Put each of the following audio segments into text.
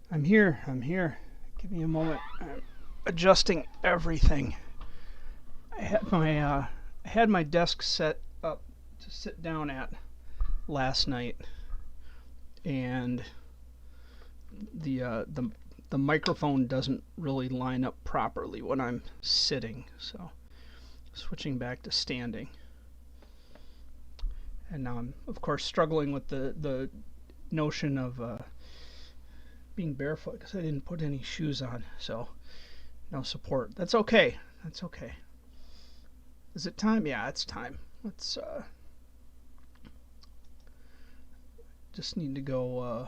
I'm here. I'm here. Give me a moment. I'm adjusting everything. I had my desk set up to sit down at last night, and the microphone doesn't really line up properly when I'm sitting. So switching back to standing. And now I'm of course struggling with the notion of being barefoot because I didn't put any shoes on, so no support. That's okay. That's okay. Is it time? Yeah, it's time. Let's just need to go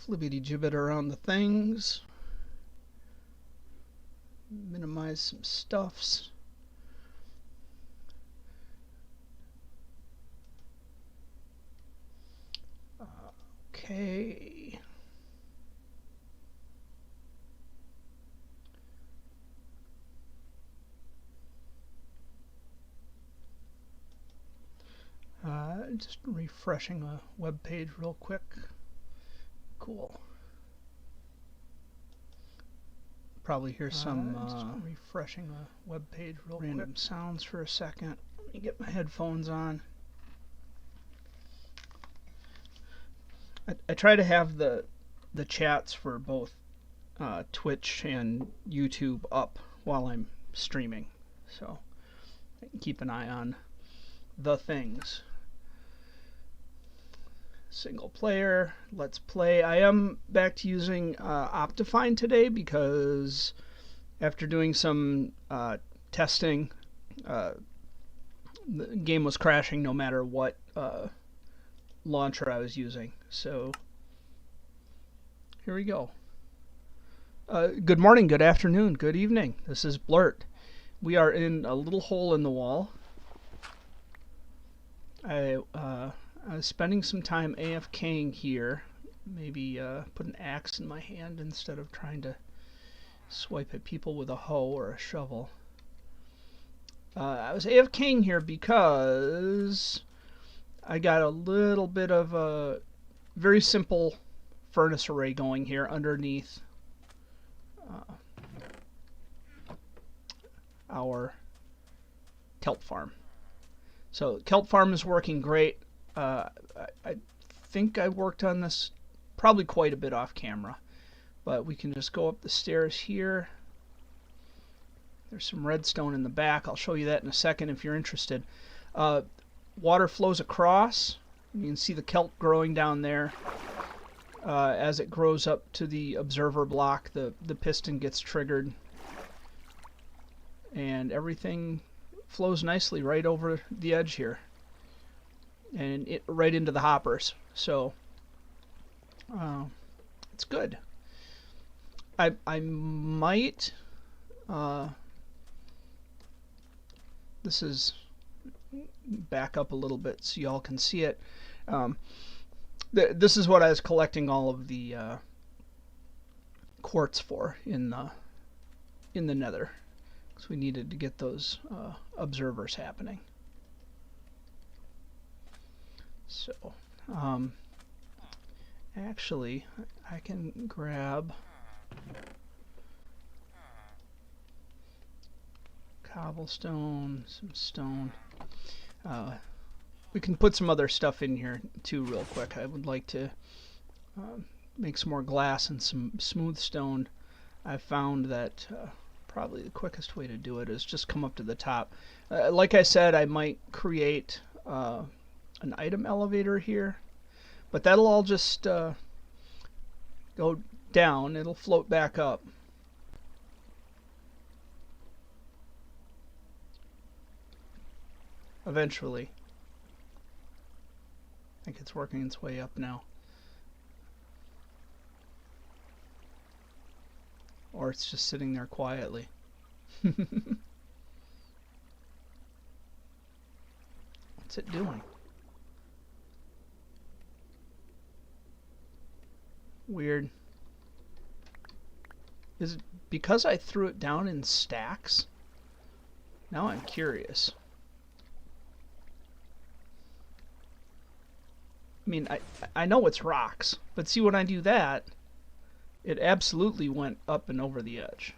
flibbity gibbet around the things, minimize some stuffs. Okay. Just refreshing a web page real quick. Cool. Probably hear some just refreshing a web page real random quick. Sounds for a second. Let me get my headphones on. I try to have the chats for both Twitch and YouTube up while I'm streaming, so I can keep an eye on the things. Single player, let's play. I am back to using Optifine today because after doing some testing, the game was crashing no matter what launcher I was using. So here we go. Good morning, good afternoon, good evening. This is Bluurrt. We are in a little hole in the wall. I was spending some time AFKing here. Maybe put an axe in my hand instead of trying to swipe at people with a hoe or a shovel. I was AFKing here because I got a little bit of a very simple furnace array going here underneath our kelp farm. So kelp farm is working great. I think I worked on this probably quite a bit off camera, but we can just go up the stairs here. There's some redstone in the back. I'll show you that in a second if you're interested. Water flows across. You can see the kelp growing down there. As it grows up to the observer block, the piston gets triggered, and everything flows nicely right over the edge here, and right into the hoppers. So it's good. I might this is back up a little bit so y'all can see it. This is what I was collecting all of the quartz for in the nether, because we needed to get those observers happening. So actually I can grab cobblestone, some stone. We can put some other stuff in here too real quick. I would like to make some more glass and some smooth stone. I found that probably the quickest way to do it is just come up to the top. Like I said, I might create an item elevator here, but that'll all just go down. It'll float back up. Eventually. I think it's working its way up now. Or it's just sitting there quietly. What's it doing? Weird. Is it because I threw it down in stacks? Now I'm curious. I mean, I know it's rocks, but see when I do that, it absolutely went up and over the edge.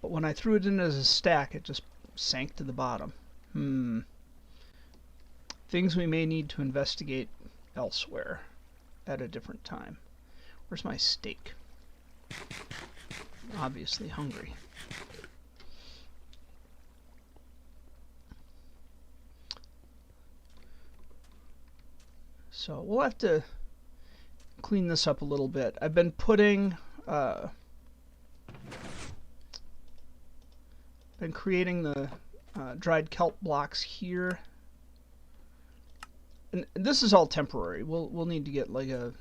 But when I threw it in as a stack, it just sank to the bottom. Things we may need to investigate elsewhere at a different time. Where's my steak? Obviously hungry. So we'll have to clean this up a little bit. I've been putting, been creating the dried kelp blocks here, and this is all temporary. We'll need to get like a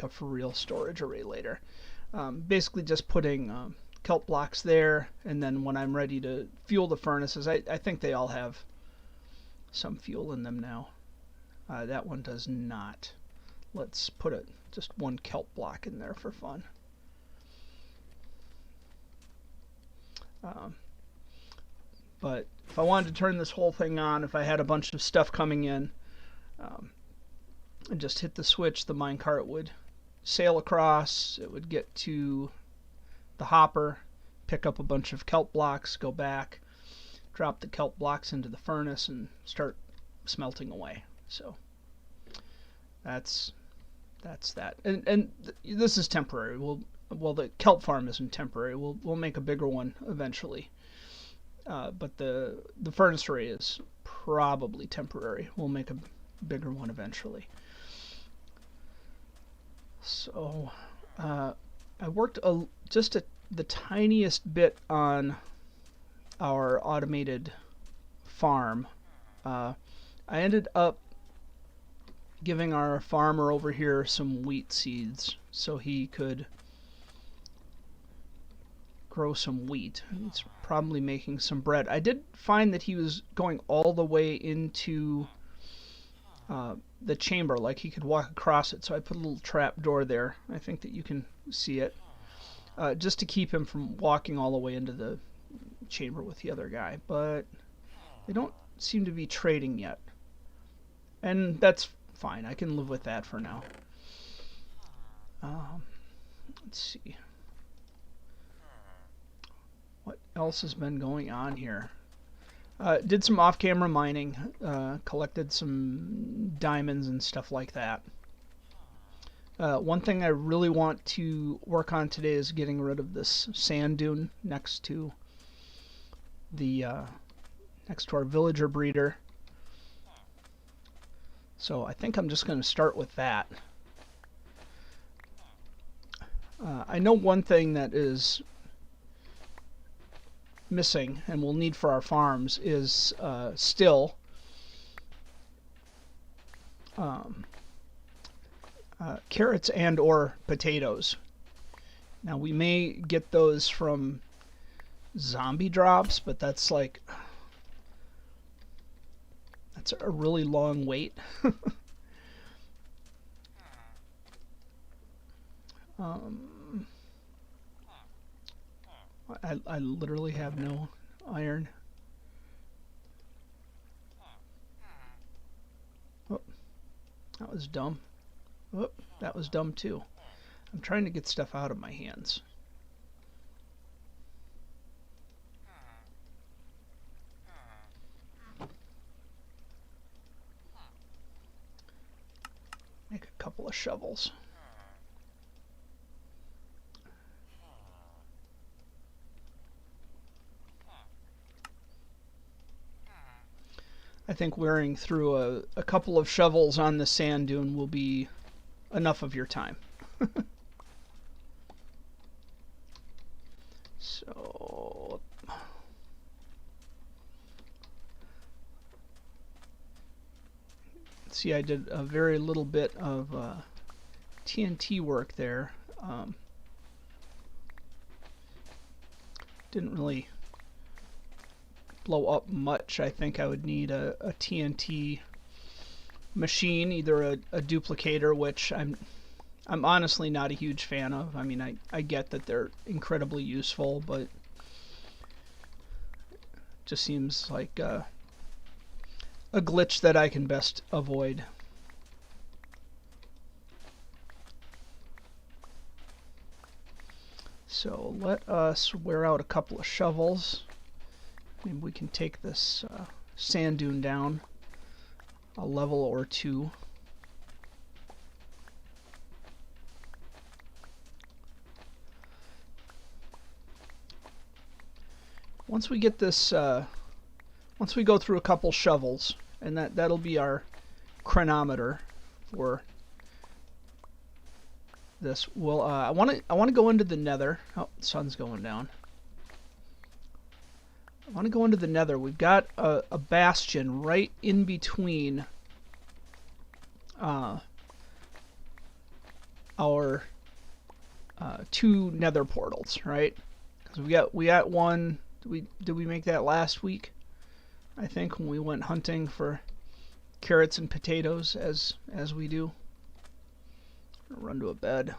for real storage array later. Basically just putting kelp blocks there, and then when I'm ready to fuel the furnaces, I think they all have some fuel in them now. That one does not. Let's put just one kelp block in there for fun. But if I wanted to turn this whole thing on, if I had a bunch of stuff coming in, and just hit the switch, the minecart would sail across, it would get to the hopper, pick up a bunch of kelp blocks, go back, drop the kelp blocks into the furnace, and start smelting away. So that's that. And this is temporary. Well, the kelp farm isn't temporary. We'll make a bigger one eventually. But the furnace array is probably temporary. We'll make a bigger one eventually. So I worked just the tiniest bit on our automated farm. I ended up giving our farmer over here some wheat seeds so he could grow some wheat. He's probably making some bread. I did find that he was going all the way into the chamber, like he could walk across it, so I put a little trap door there. I think that you can see it, just to keep him from walking all the way into the chamber with the other guy. But they don't seem to be trading yet, and that's fine. I can live with that for now. Let's see what else has been going on here. Did some off-camera mining, collected some diamonds and stuff like that. One thing I really want to work on today is getting rid of this sand dune next to the next to our villager breeder. So I think I'm just going to start with that. I know one thing that is missing and we'll need for our farms is still carrots and or potatoes. Now we may get those from zombie drops, but that's a really long wait. I literally have no iron. Oh, that was dumb. Oh, that was dumb too. I'm trying to get stuff out of my hands. Make a couple of shovels. I think wearing through a couple of shovels on the sand dune will be enough of your time. So see, I did a very little bit of TNT work there. Didn't really blow up much. I think I would need a TNT machine, either a duplicator, which I'm I'm honestly not a huge fan of. I mean, I get that they're incredibly useful, but it just seems like a glitch that I can best avoid. So let us wear out a couple of shovels. Maybe we can take this sand dune down a level or two. Once we get this, once we go through a couple shovels, and that'll be our chronometer for this. Well, I want to go into the Nether. Oh, the sun's going down. I want to go into the Nether. We've got a bastion right in between our two Nether portals, right? Because we got one. Did we make that last week? I think when we went hunting for carrots and potatoes, as we do. Run to a bed.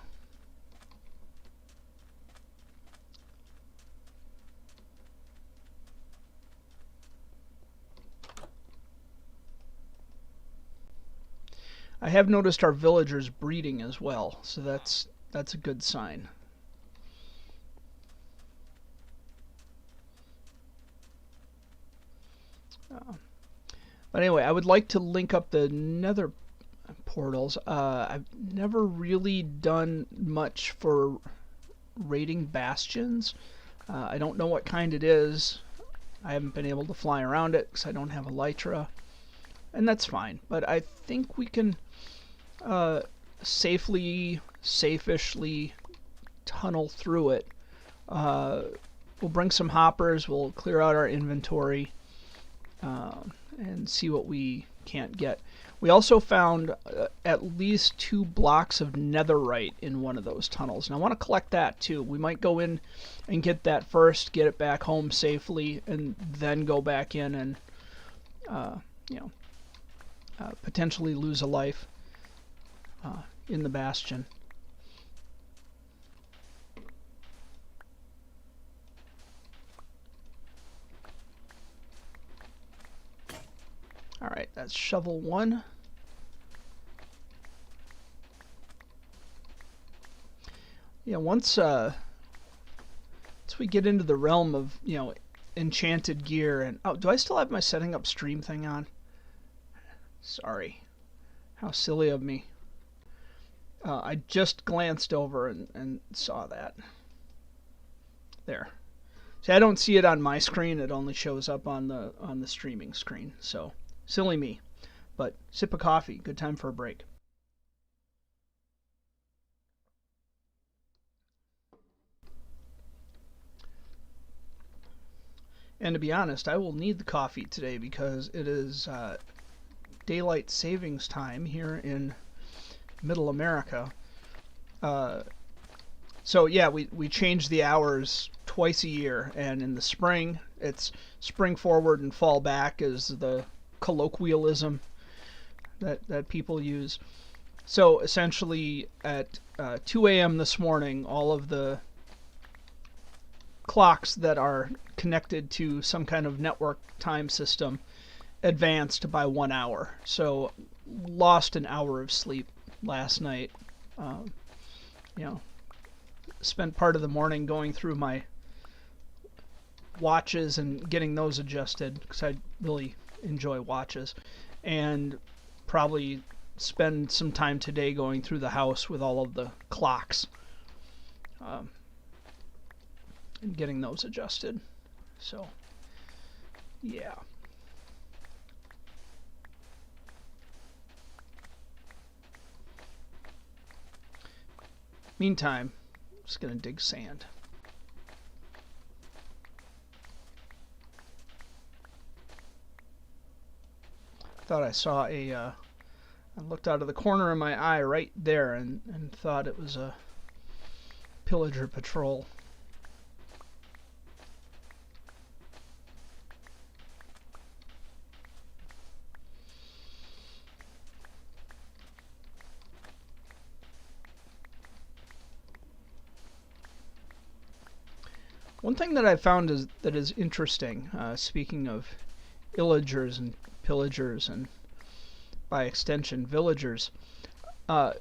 I have noticed our villagers breeding as well, so that's a good sign. But anyway, I would like to link up the Nether portals. I've never really done much for raiding bastions. I don't know what kind it is. I haven't been able to fly around it because I don't have elytra, and that's fine. But I think we can safely, safishly tunnel through it. We'll bring some hoppers. We'll clear out our inventory and see what we can't get. We also found at least 2 blocks of netherite in one of those tunnels, and I want to collect that too. We might go in and get that first, get it back home safely, and then go back in and potentially lose a life in the bastion. Alright, that's shovel 1. Yeah, once we get into the realm of, enchanted gear and... Oh, do I still have my setting up stream thing on? Sorry. How silly of me. I just glanced over and saw that. There. See, I don't see it on my screen. It only shows up on the streaming screen. So, silly me. But sip of coffee. Good time for a break. And to be honest, I will need the coffee today because it is daylight savings time here in Middle America. So yeah, we change the hours twice a year, and in the spring it's spring forward and fall back is the colloquialism that people use. So essentially at 2 a.m. this morning, all of the clocks that are connected to some kind of network time system advanced by 1 hour. So lost an hour of sleep last night. Spent part of the morning going through my watches and getting those adjusted because I really enjoy watches, and probably spend some time today going through the house with all of the clocks and getting those adjusted. So yeah. Meantime, I'm just gonna dig sand. Thought I saw I looked out of the corner of my eye right there and thought it was a pillager patrol. One thing that I found is interesting, speaking of illagers and pillagers and by extension villagers, uh,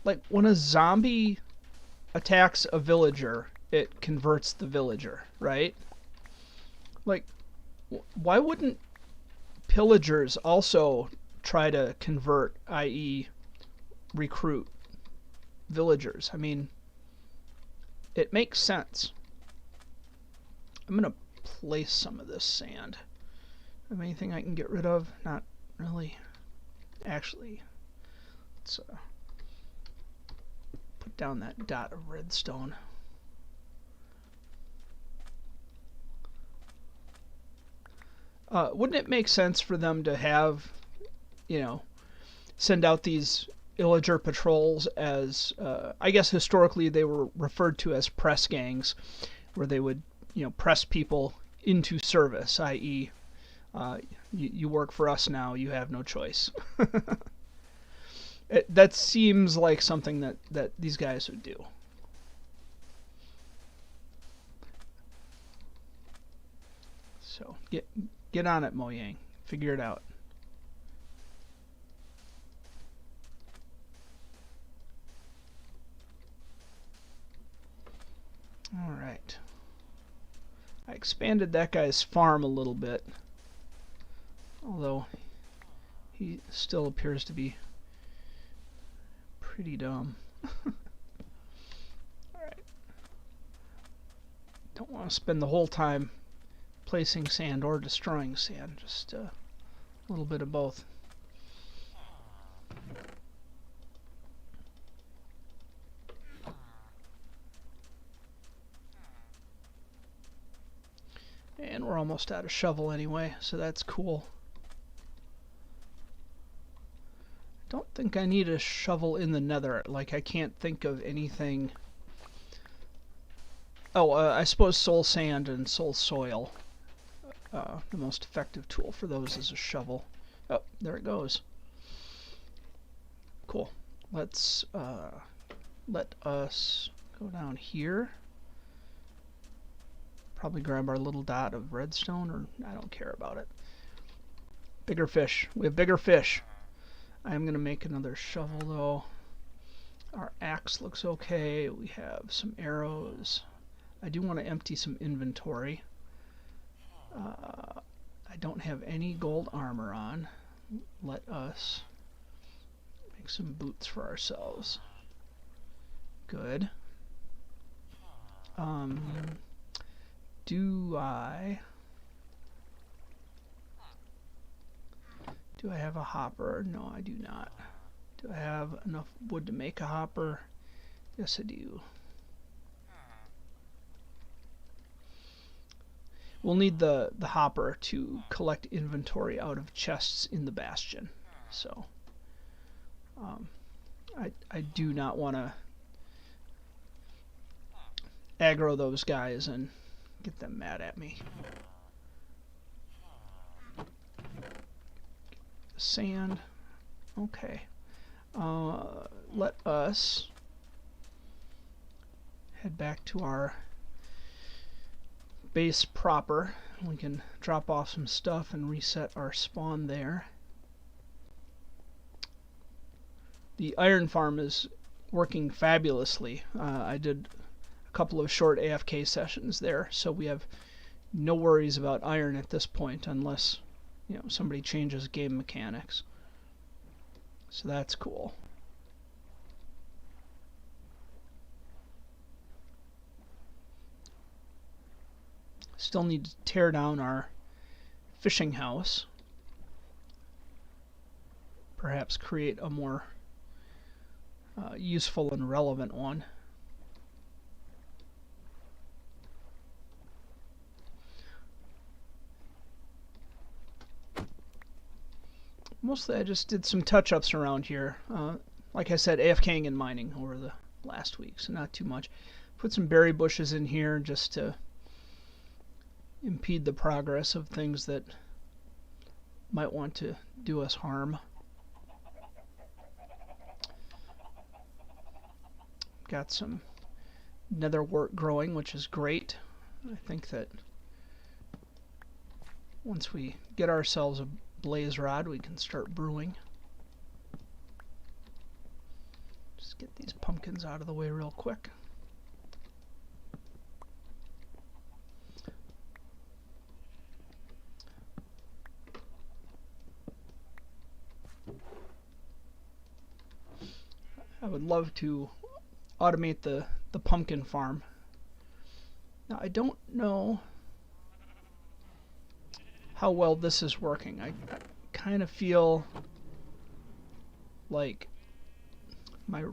like when a zombie attacks a villager, it converts the villager, right? Like, why wouldn't pillagers also try to convert, i.e., recruit villagers? I mean, it makes sense. I'm gonna place some of this sand. Have anything I can get rid of? Not really. Actually, let's put down that dot of redstone. Wouldn't it make sense for them to have, send out these illager patrols as, I guess historically they were referred to as press gangs, where they would, press people into service, i.e., you work for us now, you have no choice. That seems like something that these guys would do. So get on it, Mojang. Figure it out. All right. I expanded that guy's farm a little bit, although he still appears to be pretty dumb. Alright. Don't want to spend the whole time placing sand or destroying sand, just a little bit of both. And we're almost out of shovel anyway, so that's cool. Don't think I need a shovel in the nether. Like, I can't think of anything. Oh, I suppose soul sand and soul soil. The most effective tool for those is a shovel. Oh, there it goes. Cool. Let's let us go down here. Probably grab our little dot of redstone, or I don't care about it. Bigger fish. We have bigger fish. I'm going to make another shovel, though. Our axe looks okay. We have some arrows. I do want to empty some inventory. I don't have any gold armor on. Let us make some boots for ourselves. Good. Do I have a hopper? No, I do not. Do I have enough wood to make a hopper? Yes, I do. We'll need the hopper to collect inventory out of chests in the bastion. So I do not want to aggro those guys and get them mad at me. Sand. Okay. Let us head back to our base proper. We can drop off some stuff and reset our spawn there. The iron farm is working fabulously. I did a couple of short AFK sessions there, so we have no worries about iron at this point unless somebody changes game mechanics. So that's cool. Still need to tear down our fishing house. Perhaps create a more useful and relevant one. Mostly I just did some touch-ups around here. Like I said, AFKing and mining over the last week, so not too much. Put some berry bushes in here just to impede the progress of things that might want to do us harm. Got some nether wart growing, which is great. I think that once we get ourselves a blaze rod, we can start brewing. Just get these pumpkins out of the way real quick. I would love to automate the pumpkin farm. Now, I don't know how well this is working. I kind of feel like my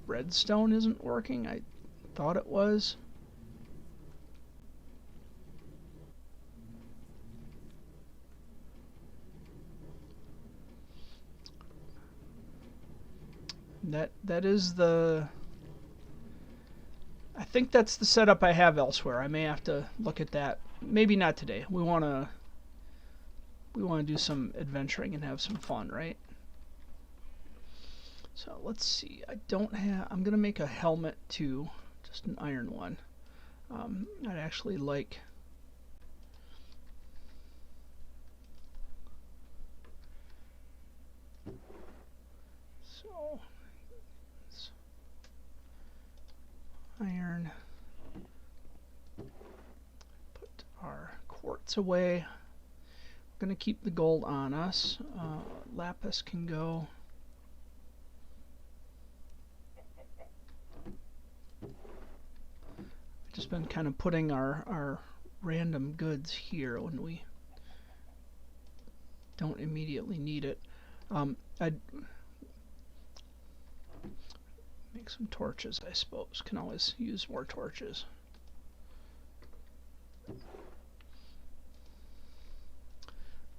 redstone isn't working. I thought it was. That is the... I think that's the setup I have elsewhere. I may have to look at that. Maybe not today. We want to do some adventuring and have some fun, right? So let's see. I don't have... I'm going to make a helmet too. Just an iron one. I'd actually like... So... iron. Put our quartz away. We're going to keep the gold on us. Lapis can go. Just been kind of putting our random goods here when we don't immediately need it. I'd make some torches, I suppose. Can always use more torches.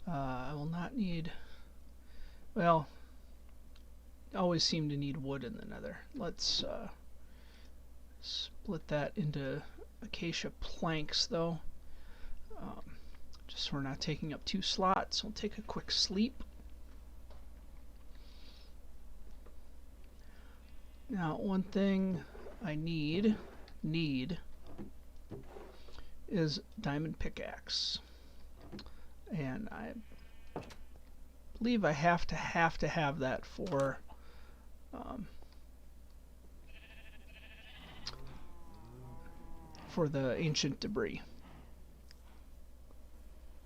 I will not need... Well, I always seem to need wood in the nether. Let's split that into acacia planks, though. Just so we're not taking up 2 slots. I'll take a quick sleep. Now, one thing I need is diamond pickaxe, and I believe I have to have that for the ancient debris.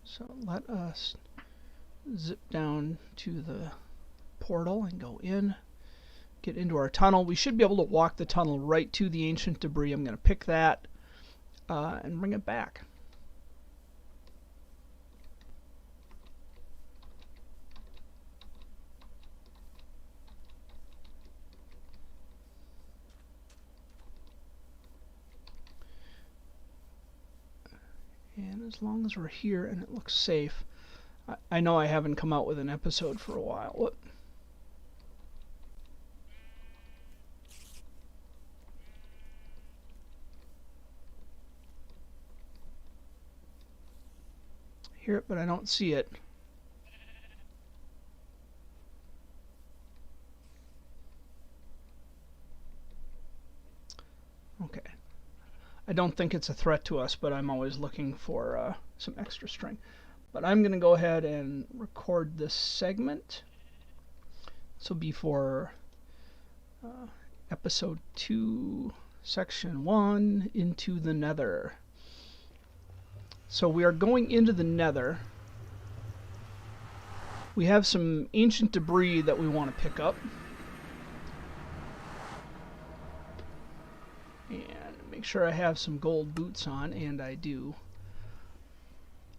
So let us zip down to the portal and go in. Get into our tunnel. We should be able to walk the tunnel right to the ancient debris. I'm going to pick that and bring it back. And as long as we're here and it looks safe, I know I haven't come out with an episode for a while. Whoop. Hear it, but I don't see it. Okay. I don't think it's a threat to us, but I'm always looking for some extra string. But I'm going to go ahead and record this segment. This will be for episode 2, section 1, Into the Nether. So we are going into the nether. We have some ancient debris that we want to pick up. And make sure I have some gold boots on, and I do.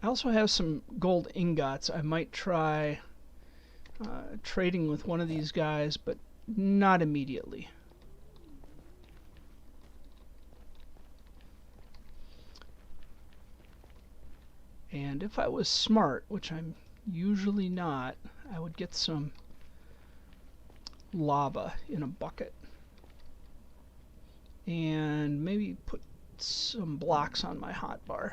I also have some gold ingots. I might try trading with one of these guys, but not immediately. And if I was smart, which I'm usually not, I would get some lava in a bucket. And maybe put some blocks on my hotbar.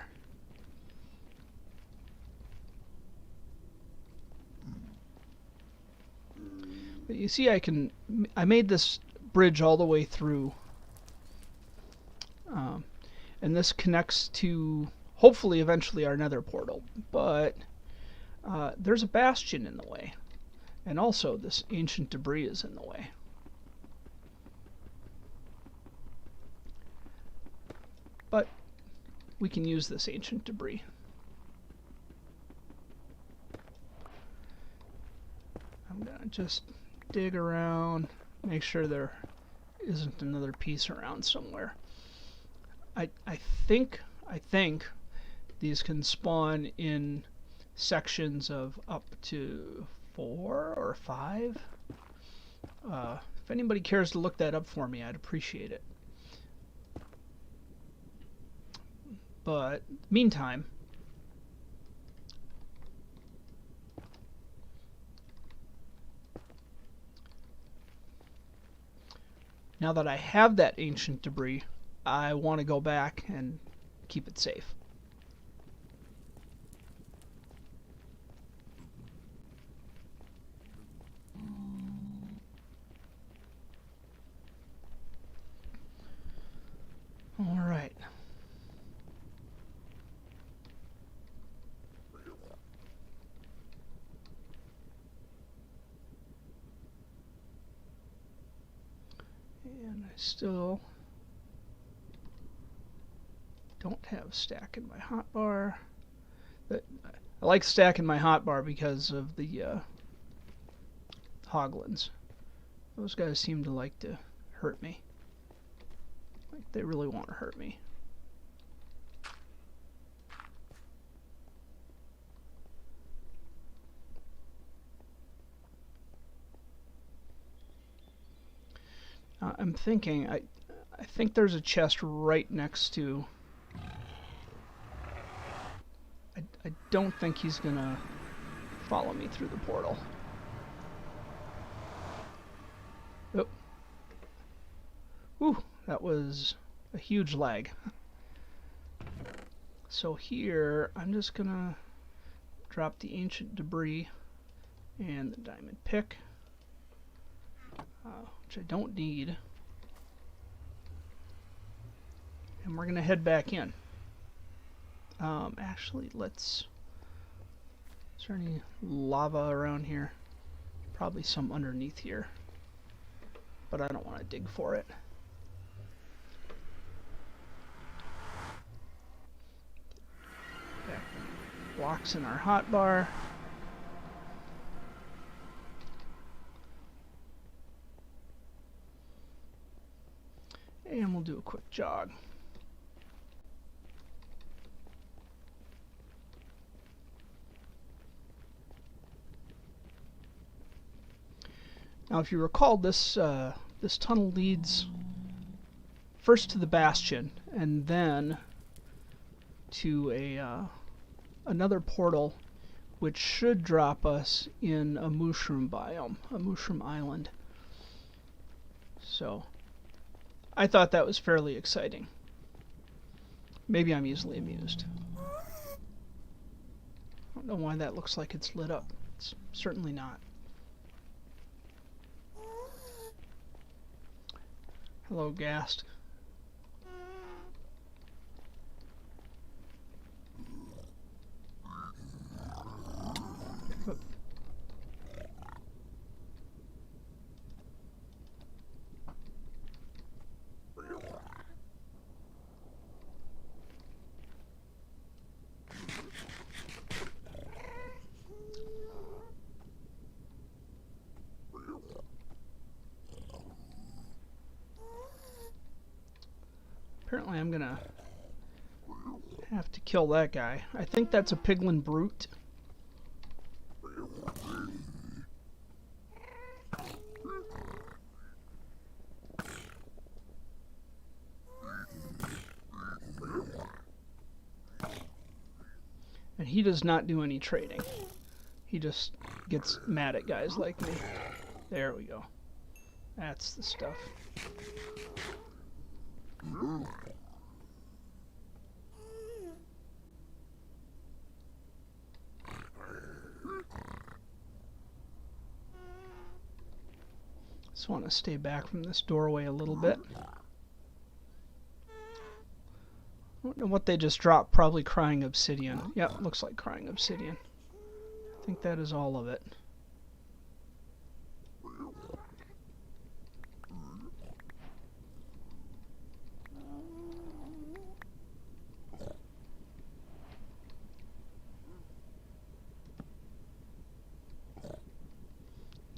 But you see, I made this bridge all the way through. and this connects to hopefully eventually our nether portal. But there's a bastion in the way, and also this ancient debris is in the way. But we can use this ancient debris. I'm gonna just dig around, make sure there isn't another piece around somewhere. I think these can spawn in sections of up to 4 or 5. If anybody cares to look that up for me, I'd appreciate it. But meantime, now that I have that ancient debris, I want to go back and keep it safe. All right. And I still don't have stack in my hotbar. I like stacking my hotbar because of the hoglins. Those guys seem to like to hurt me. Like they really want to hurt me. I'm thinking, I think there's a chest right next to... I don't think he's gonna follow me through the portal. Oh. Whew, that was a huge lag. So here, I'm just gonna drop the ancient debris and the diamond pick, which I don't need. And we're gonna head back in. Actually, is there any lava around here? Probably some underneath here, but I don't want to dig for it. Back blocks in our hotbar. And we'll do a quick jog. Now, if you recall, this tunnel leads first to the bastion, and then to another portal, which should drop us in a mushroom biome, a mushroom island. So, I thought that was fairly exciting. Maybe I'm easily amused. I don't know why that looks like it's lit up. It's certainly not. Hello, Ghast. Apparently I'm gonna have to kill that guy. I think that's a piglin brute. And he does not do any trading. He just gets mad at guys like me. There we go. That's the stuff. Just want to stay back from this doorway a little bit. don't know what they just dropped. Probably crying obsidian. Yep, looks like crying obsidian. I think that is all of it.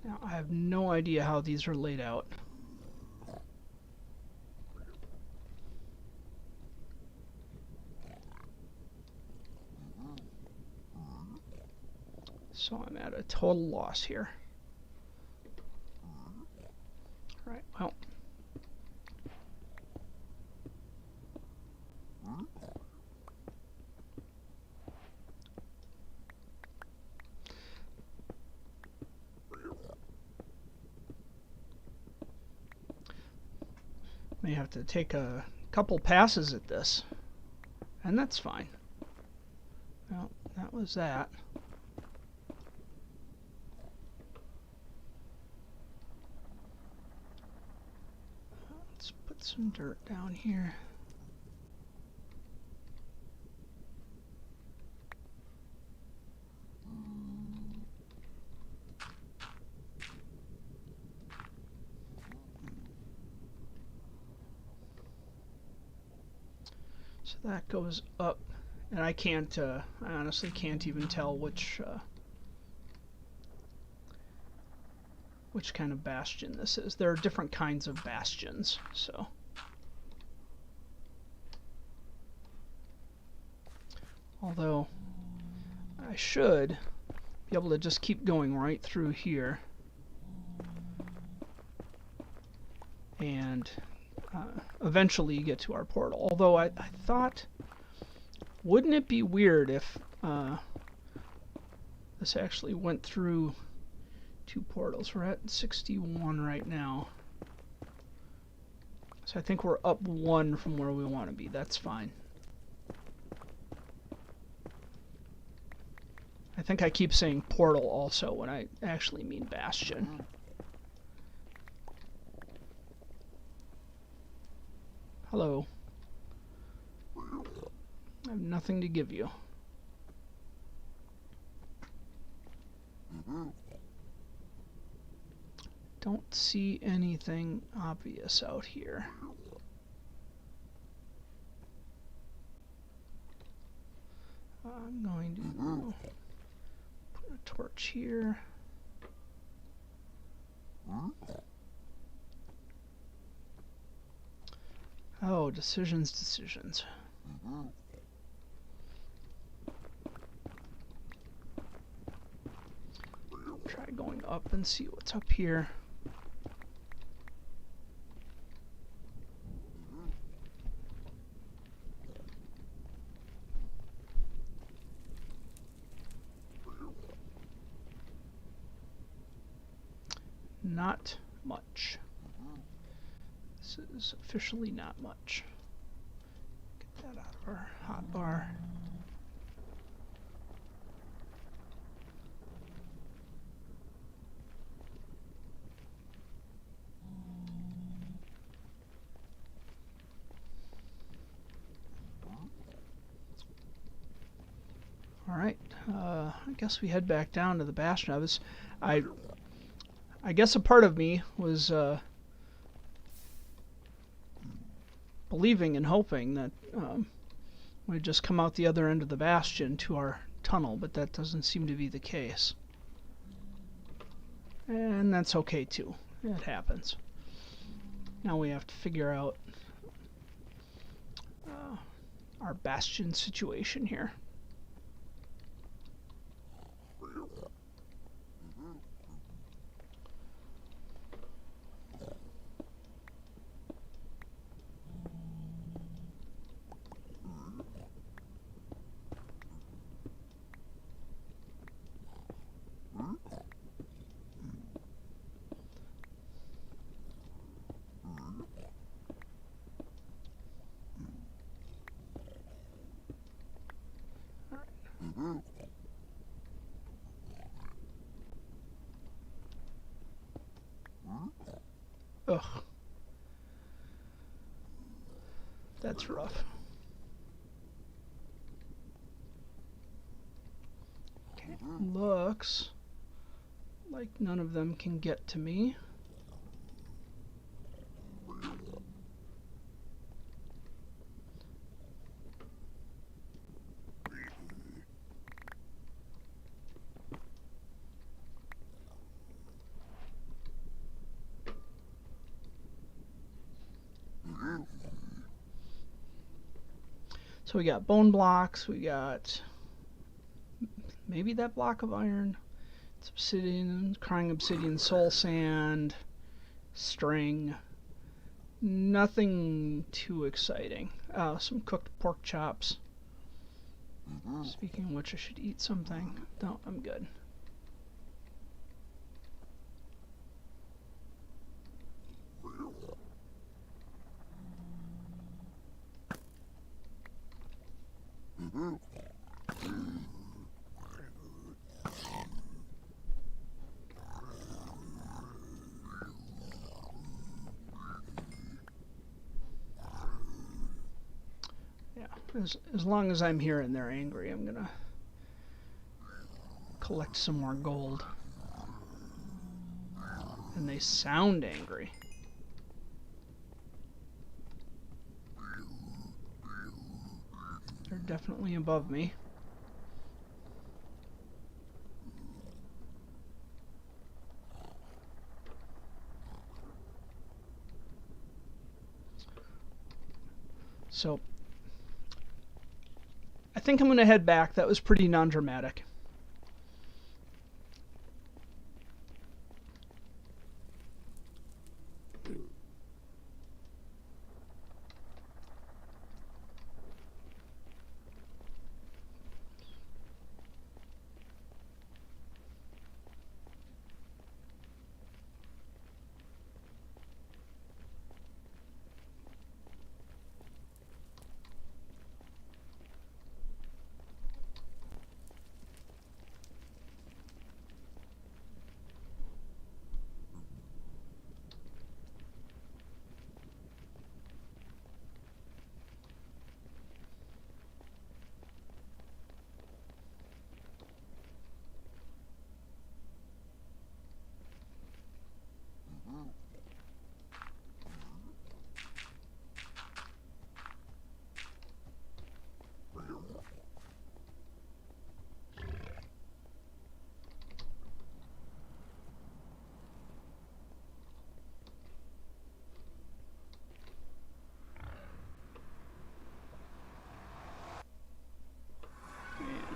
Now, I have no idea how these are laid out. So I'm at a total loss here. Right, well. May have to take a couple passes at this. And that's fine. Well, that was that. Let's put some dirt down here. So that goes up, and I can't, I honestly can't even tell which kind of bastion this is. There are different kinds of bastions, so. Although, I should be able to just keep going right through here. And eventually get to our portal. Although I thought, wouldn't it be weird if this actually went through two portals? We're at 61 right now. So I think we're up one from where we want to be. That's fine. I think I keep saying portal also when I actually mean bastion. Hello. I have nothing to give you. Don't see anything obvious out here. I'm going to put a torch here. Oh, decisions. Try going up and see what's up here. Not much. This is officially not much. Get that out of our hotbar. All right. I guess we head back down to the bastion. I guess a part of me was believing and hoping that we'd just come out the other end of the bastion to our tunnel, but that doesn't seem to be the case. And that's okay too. It happens. Now we have to figure out our bastion situation here. Ugh. That's rough. Looks like none of them can get to me. So we got bone blocks, we got maybe that block of iron, it's obsidian, crying obsidian, soul sand, string. Nothing too exciting. Some cooked pork chops. Speaking of which, I should eat something. No, I'm good. As long as I'm here and they're angry, I'm gonna collect some more gold. And they sound angry. They're definitely above me. So I think I'm going to head back. That was pretty non-dramatic.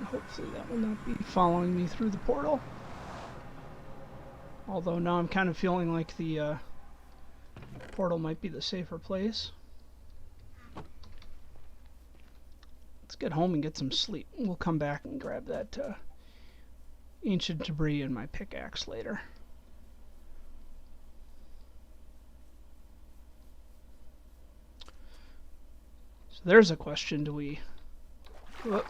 Hopefully that will not be following me through the portal. Although now I'm kind of feeling like the portal might be the safer place. Let's get home and get some sleep. We'll come back and grab that ancient debris in my pickaxe later. So there's a question. Do we... Whoop.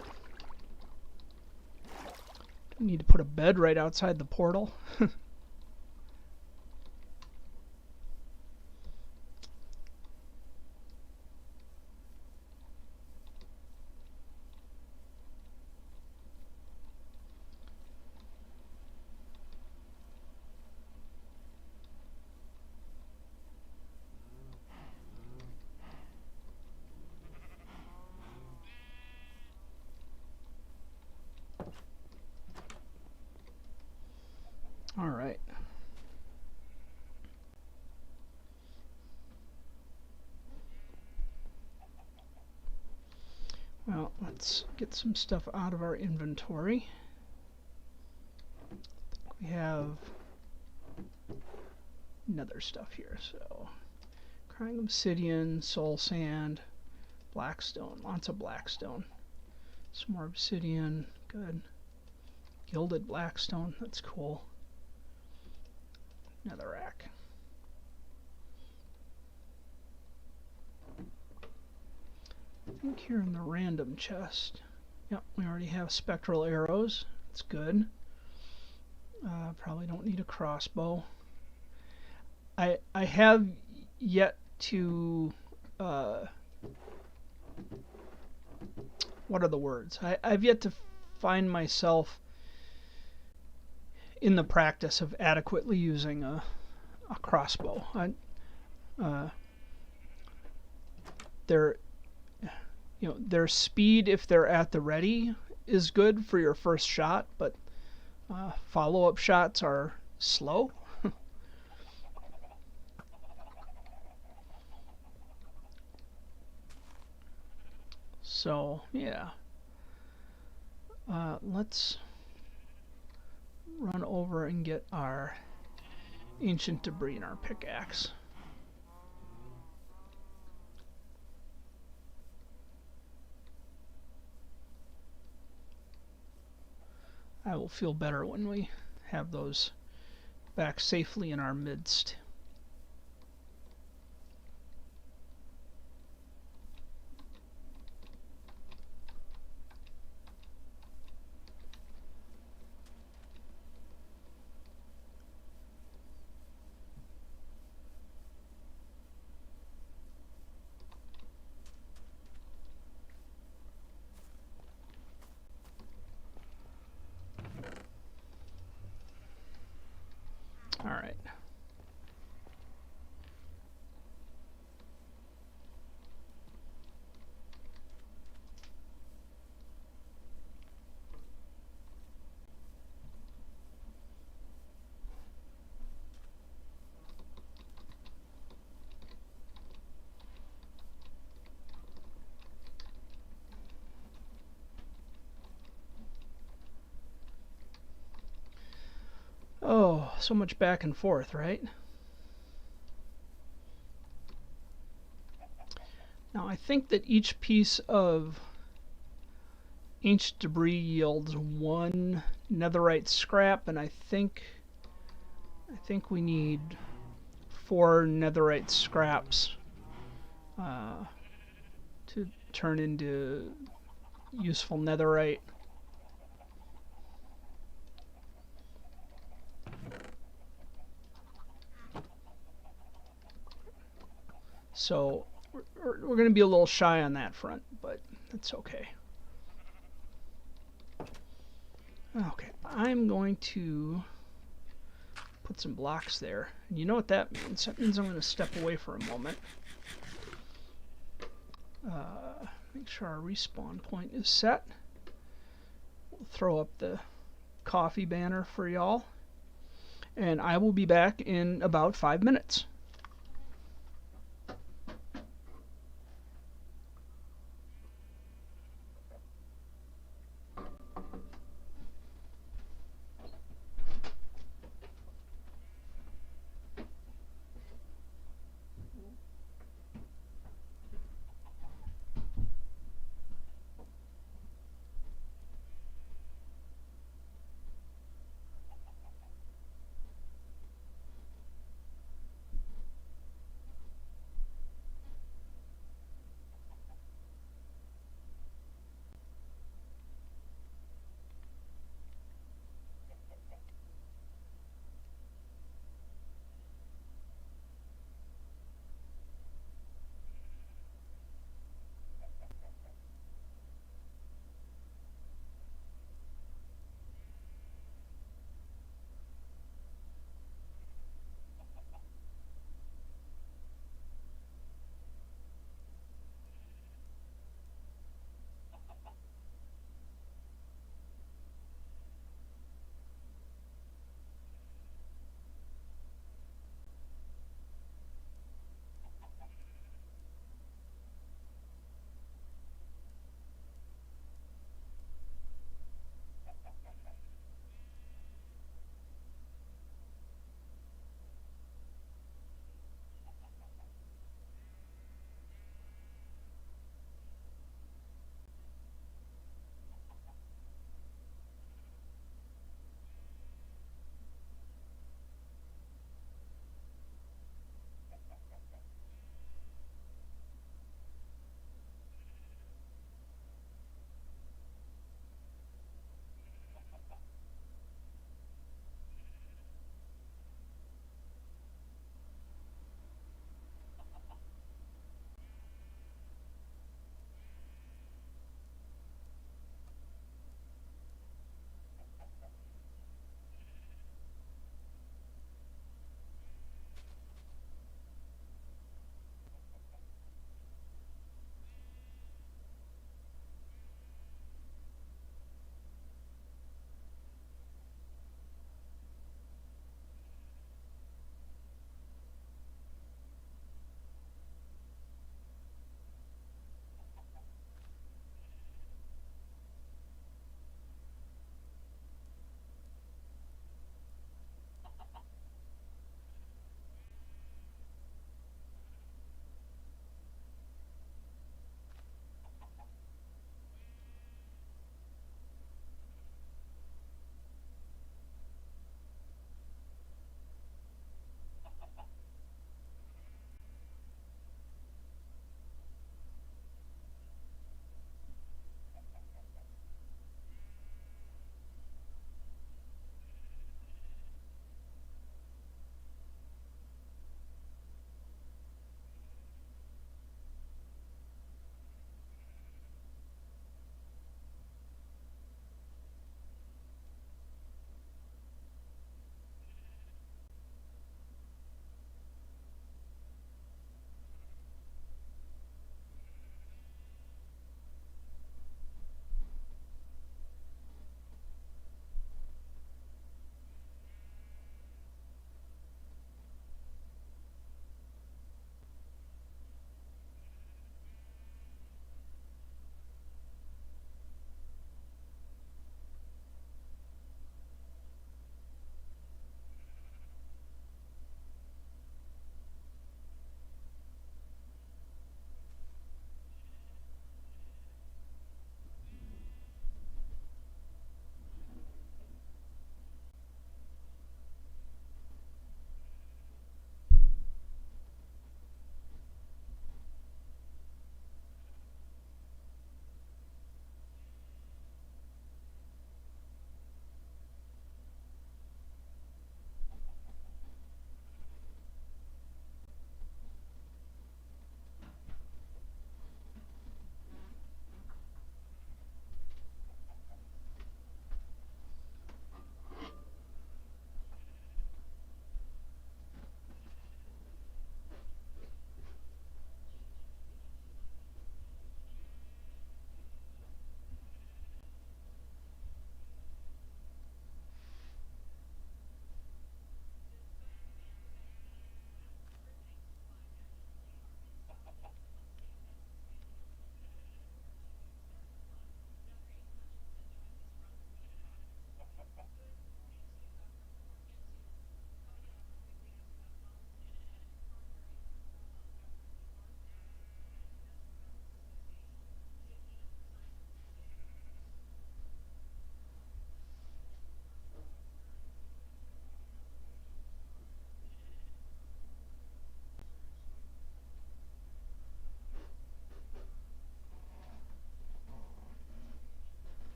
Need to put a bed right outside the portal. All right. Well, let's get some stuff out of our inventory. We have another stuff here. So, crying obsidian, soul sand, blackstone, lots of blackstone. Some more obsidian, good. Gilded blackstone, that's cool. Another rack. I think here in the random chest. Yep, we already have spectral arrows. That's good. Probably don't need a crossbow. I have yet to what are the words? I've yet to find myself in the practice of adequately using a crossbow. Their their speed, if they're at the ready, is good for your first shot, but follow-up shots are slow. So yeah, let's run over and get our ancient debris in our pickaxe. I will feel better when we have those back safely in our midst. All right. Oh, so much back and forth, right? Now I think that each piece of ancient debris yields 1 netherite scrap, and I think we need 4 netherite scraps to turn into useful netherite. So we're going to be a little shy on that front, but that's okay. Okay, I'm going to put some blocks there. And you know what that means? That means I'm going to step away for a moment. Make sure our respawn point is set. We'll throw up the coffee banner for y'all. And I will be back in about 5 minutes.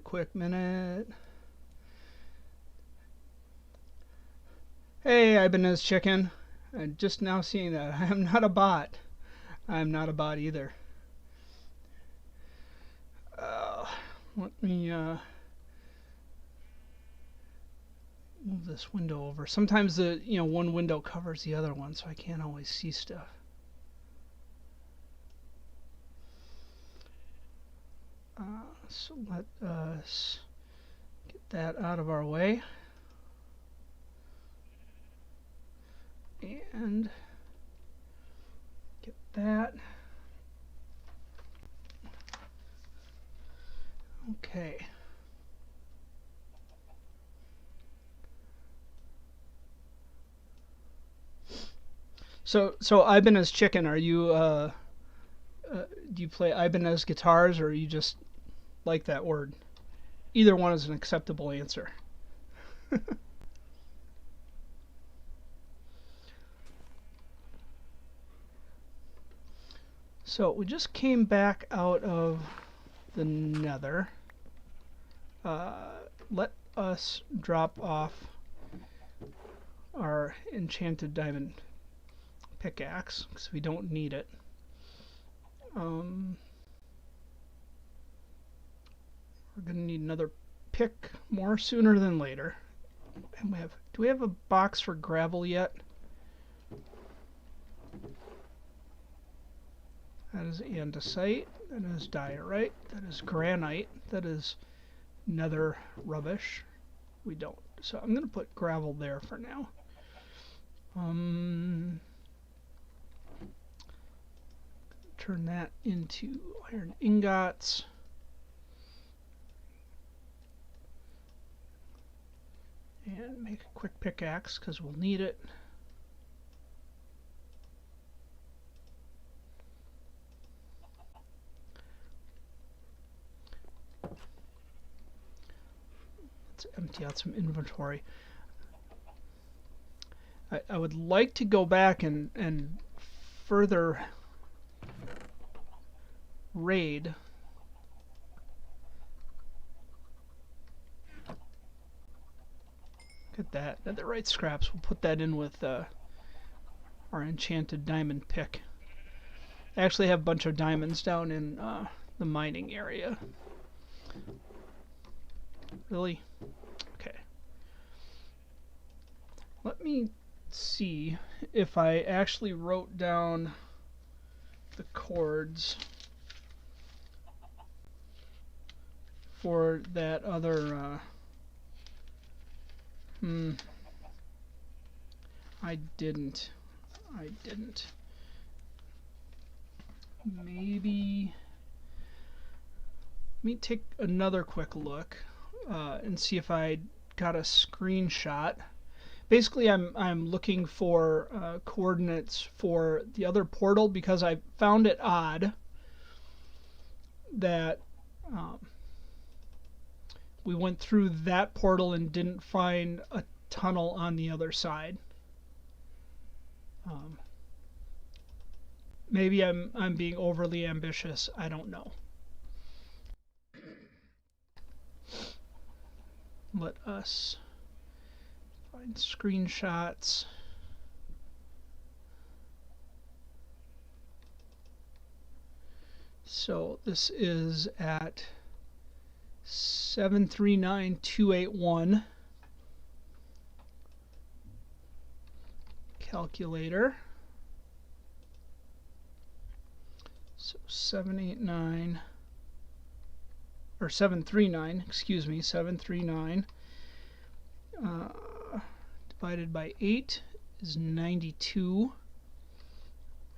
quick minute. Hey, Ibanez Chicken. I'm just now seeing that. I am not a bot. I am not a bot either. Let me move this window over. Sometimes the one window covers the other one, so I can't always see stuff. So let us get that out of our way. And get that. Okay. So Ibanez Chicken, are you do you play Ibanez guitars, or you just like that word? Either one is an acceptable answer. So we just came back out of the nether. Let us drop off our enchanted diamond pickaxe because we don't need it. We're gonna need another pick more sooner than later. And do we have a box for gravel yet? That is andesite, that is diorite, that is granite, that is nether rubbish. We don't. So I'm gonna put gravel there for now. Turn that into iron ingots. And make a quick pickaxe because we'll need it. Let's empty out some inventory. I would like to go back and further raid Look at that. Netherite scraps. We'll put that in with our enchanted diamond pick. I actually have a bunch of diamonds down in the mining area. Really? Okay. Let me see if I actually wrote down the chords for that other I didn't. Maybe let me take another quick look and see if I got a screenshot. Basically, I'm looking for coordinates for the other portal because I found it odd that we went through that portal and didn't find a tunnel on the other side. Maybe I'm being overly ambitious. I don't know. Let us find screenshots. So this is at 739281. Calculator. So 789 or 739, excuse me, 739 divided by 8 is 92.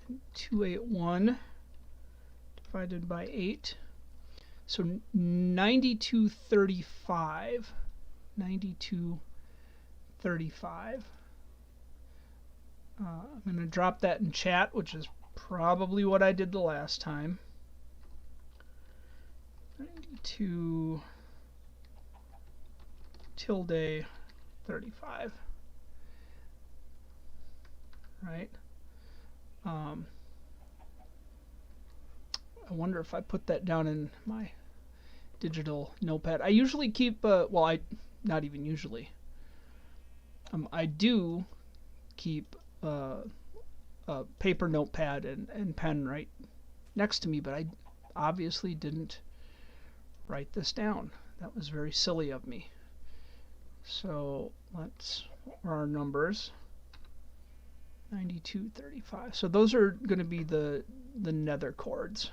And 281 divided by 8. So 9235. 9235. I'm going to drop that in chat, which is probably what I did the last time. 92 tilde 35. Right? I wonder if I put that down in my digital notepad. I usually keep, well, not even usually. I do keep a paper notepad and pen right next to me, but I obviously didn't write this down. That was very silly of me. So what are our numbers? 92.35. So those are going to be the nether chords.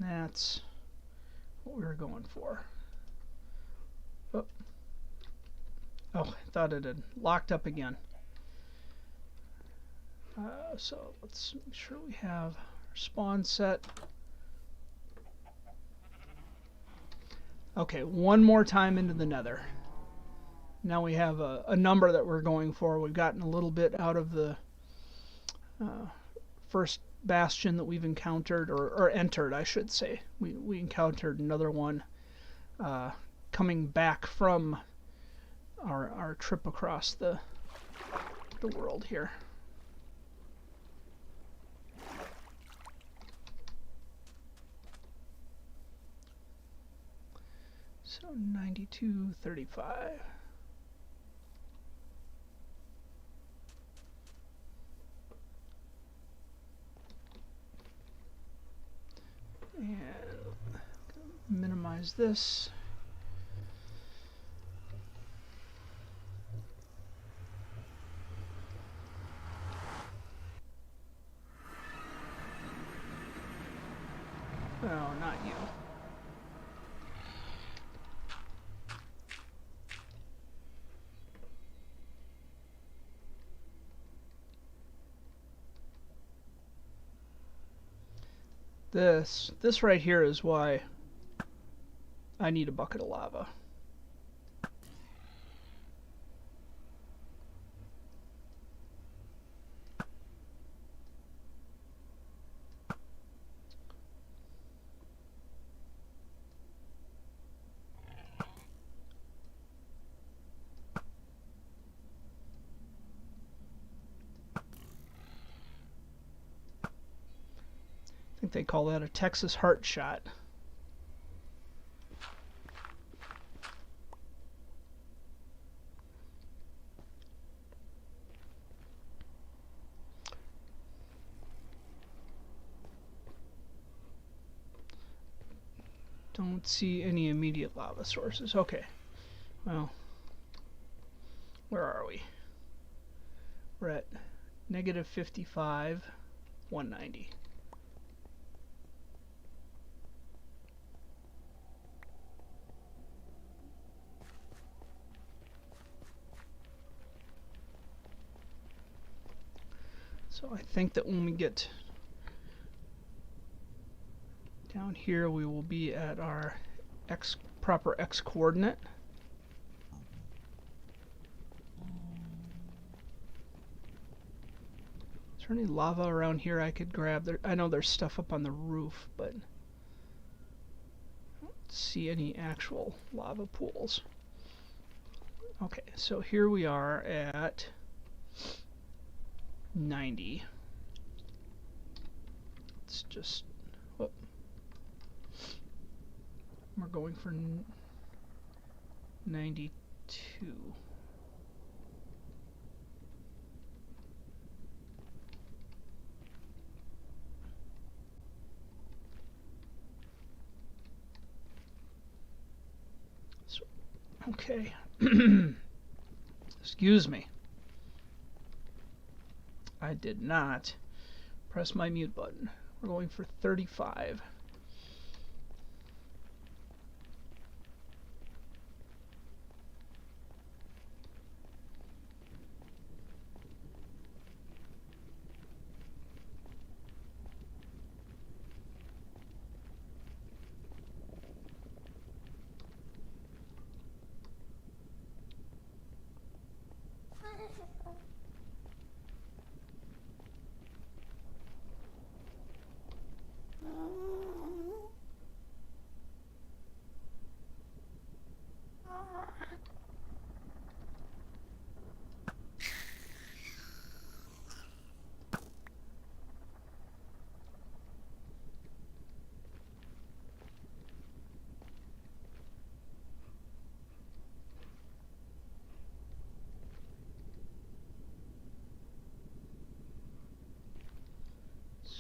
That's what we were going for. Oh, I thought it had locked up again. So let's make sure we have our spawn set. Okay, one more time into the nether. Now we have a number that we're going for. We've gotten a little bit out of the first bastion that we've encountered, or entered, I should say. We encountered another one coming back from our trip across the world here. So 92.35. And minimize this. Oh, not you. This right here is why I need a bucket of lava. I think they call that a Texas heart shot. Don't see any immediate lava sources. Okay. Well, where are we? We're at negative 55, 190. So I think that when we get down here, we will be at our proper X coordinate. Is there any lava around here I could grab? I know there's stuff up on the roof, but I don't see any actual lava pools. Okay, so here we are at 90. It's just, whoop. We're going for 92. So, okay. Excuse me. I did not press my mute button. We're going for 35.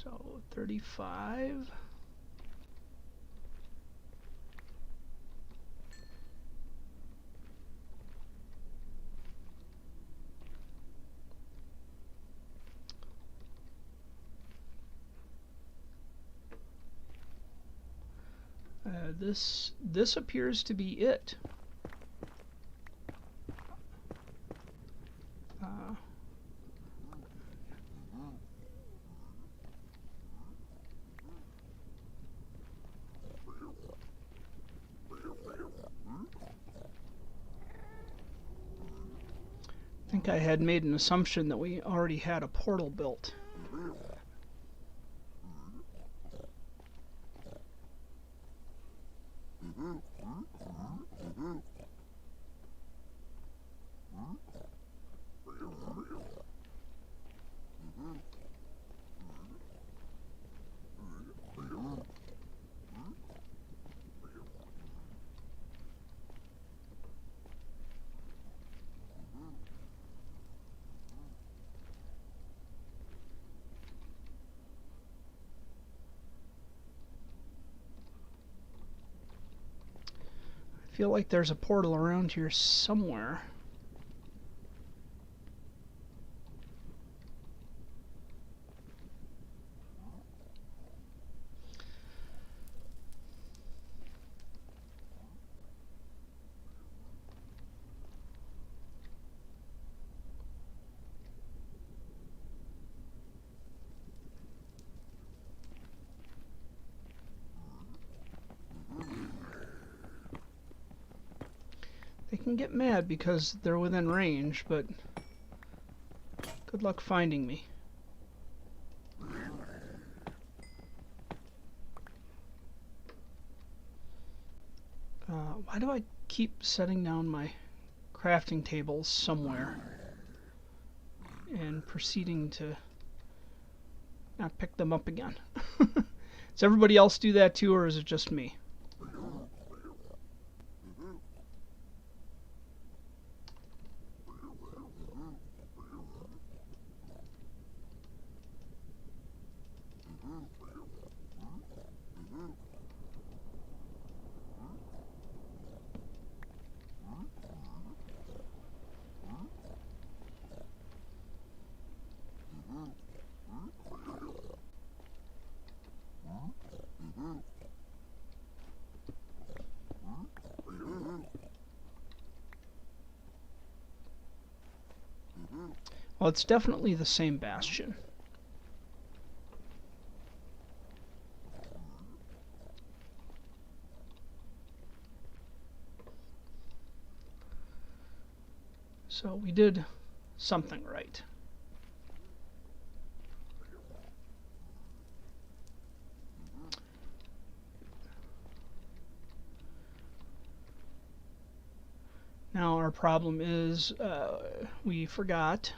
So 35. This appears to be it. I think I had made an assumption that we already had a portal built. I feel like there's a portal around here somewhere. They can get mad because they're within range, but good luck finding me. Why do I keep setting down my crafting tables somewhere and proceeding to not pick them up again? Does everybody else do that too, or is it just me? Well, it's definitely the same bastion. So we did something right. Now our problem is we forgot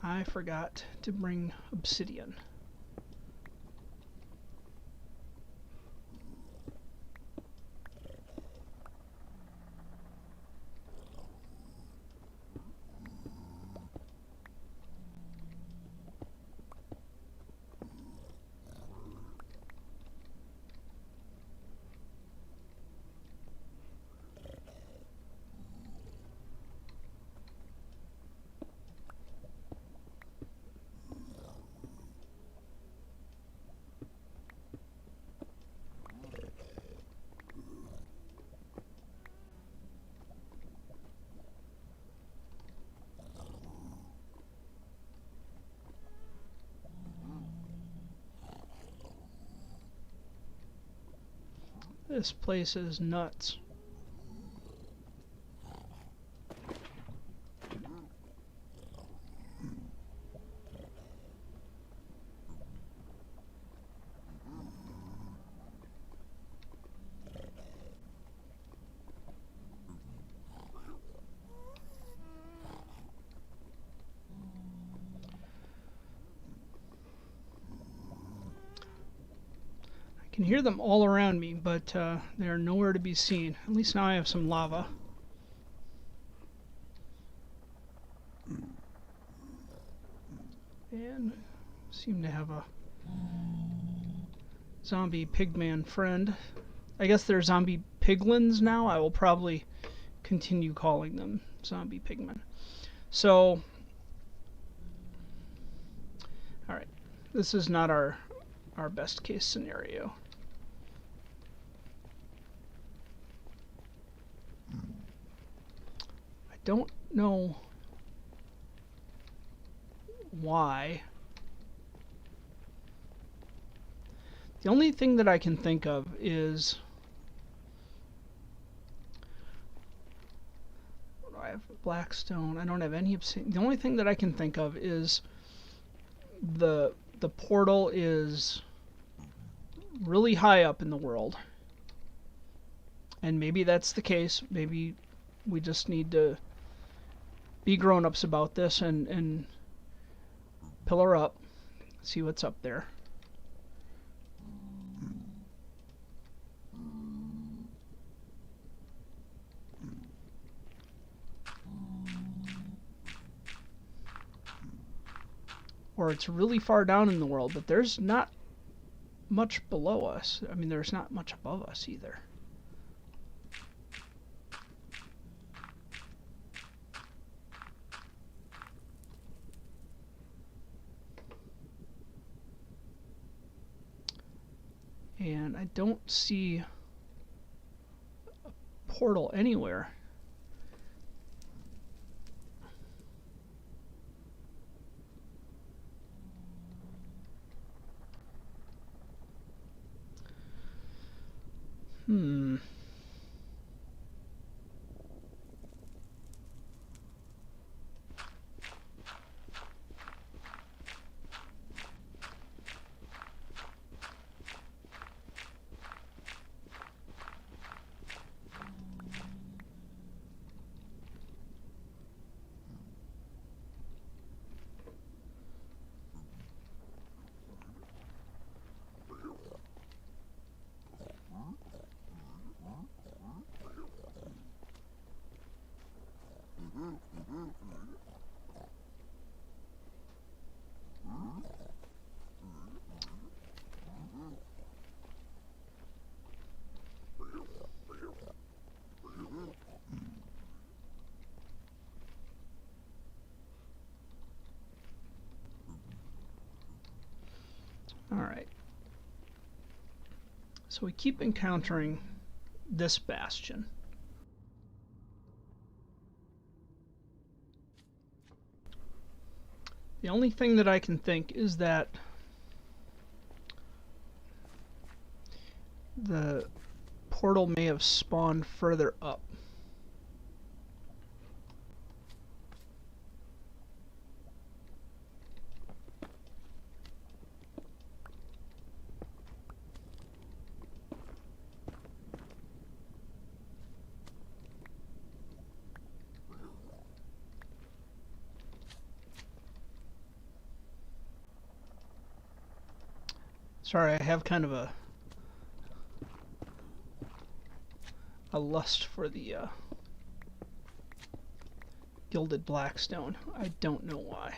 I forgot to bring obsidian. This place is nuts. Can hear them all around me, but they are nowhere to be seen. At least now I have some lava. And seem to have a zombie pigman friend. I guess they're zombie piglins now. I will probably continue calling them zombie pigmen. So, alright. This is not our best case scenario. I don't know why. The only thing that I can think of is I have blackstone. I don't have any obsidian. The only thing that I can think of is the portal is really high up in the world. And maybe that's the case. Maybe we just need to be grown-ups about this and pillar up, see what's up there. Or it's really far down in the world, but there's not much below us. I mean, there's not much above us either. And I don't see a portal anywhere. Alright. So we keep encountering this bastion. The only thing that I can think is that the portal may have spawned further up. Sorry, I have kind of a lust for the gilded blackstone. I don't know why.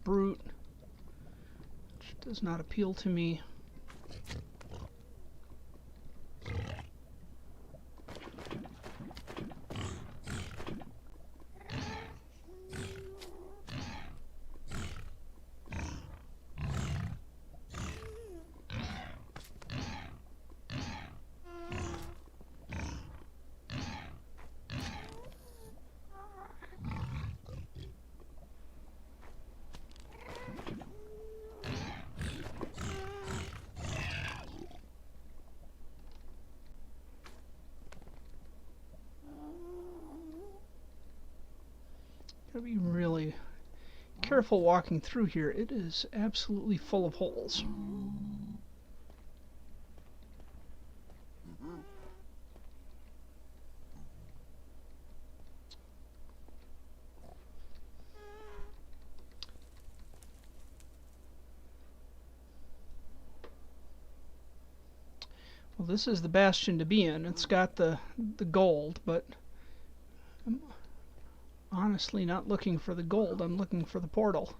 Bluurrt. does not appeal to me. Gotta be really careful walking through here. It is absolutely full of holes. Well, this is the bastion to be in. It's got the gold, but I'm honestly not looking for the gold. I'm looking for the portal.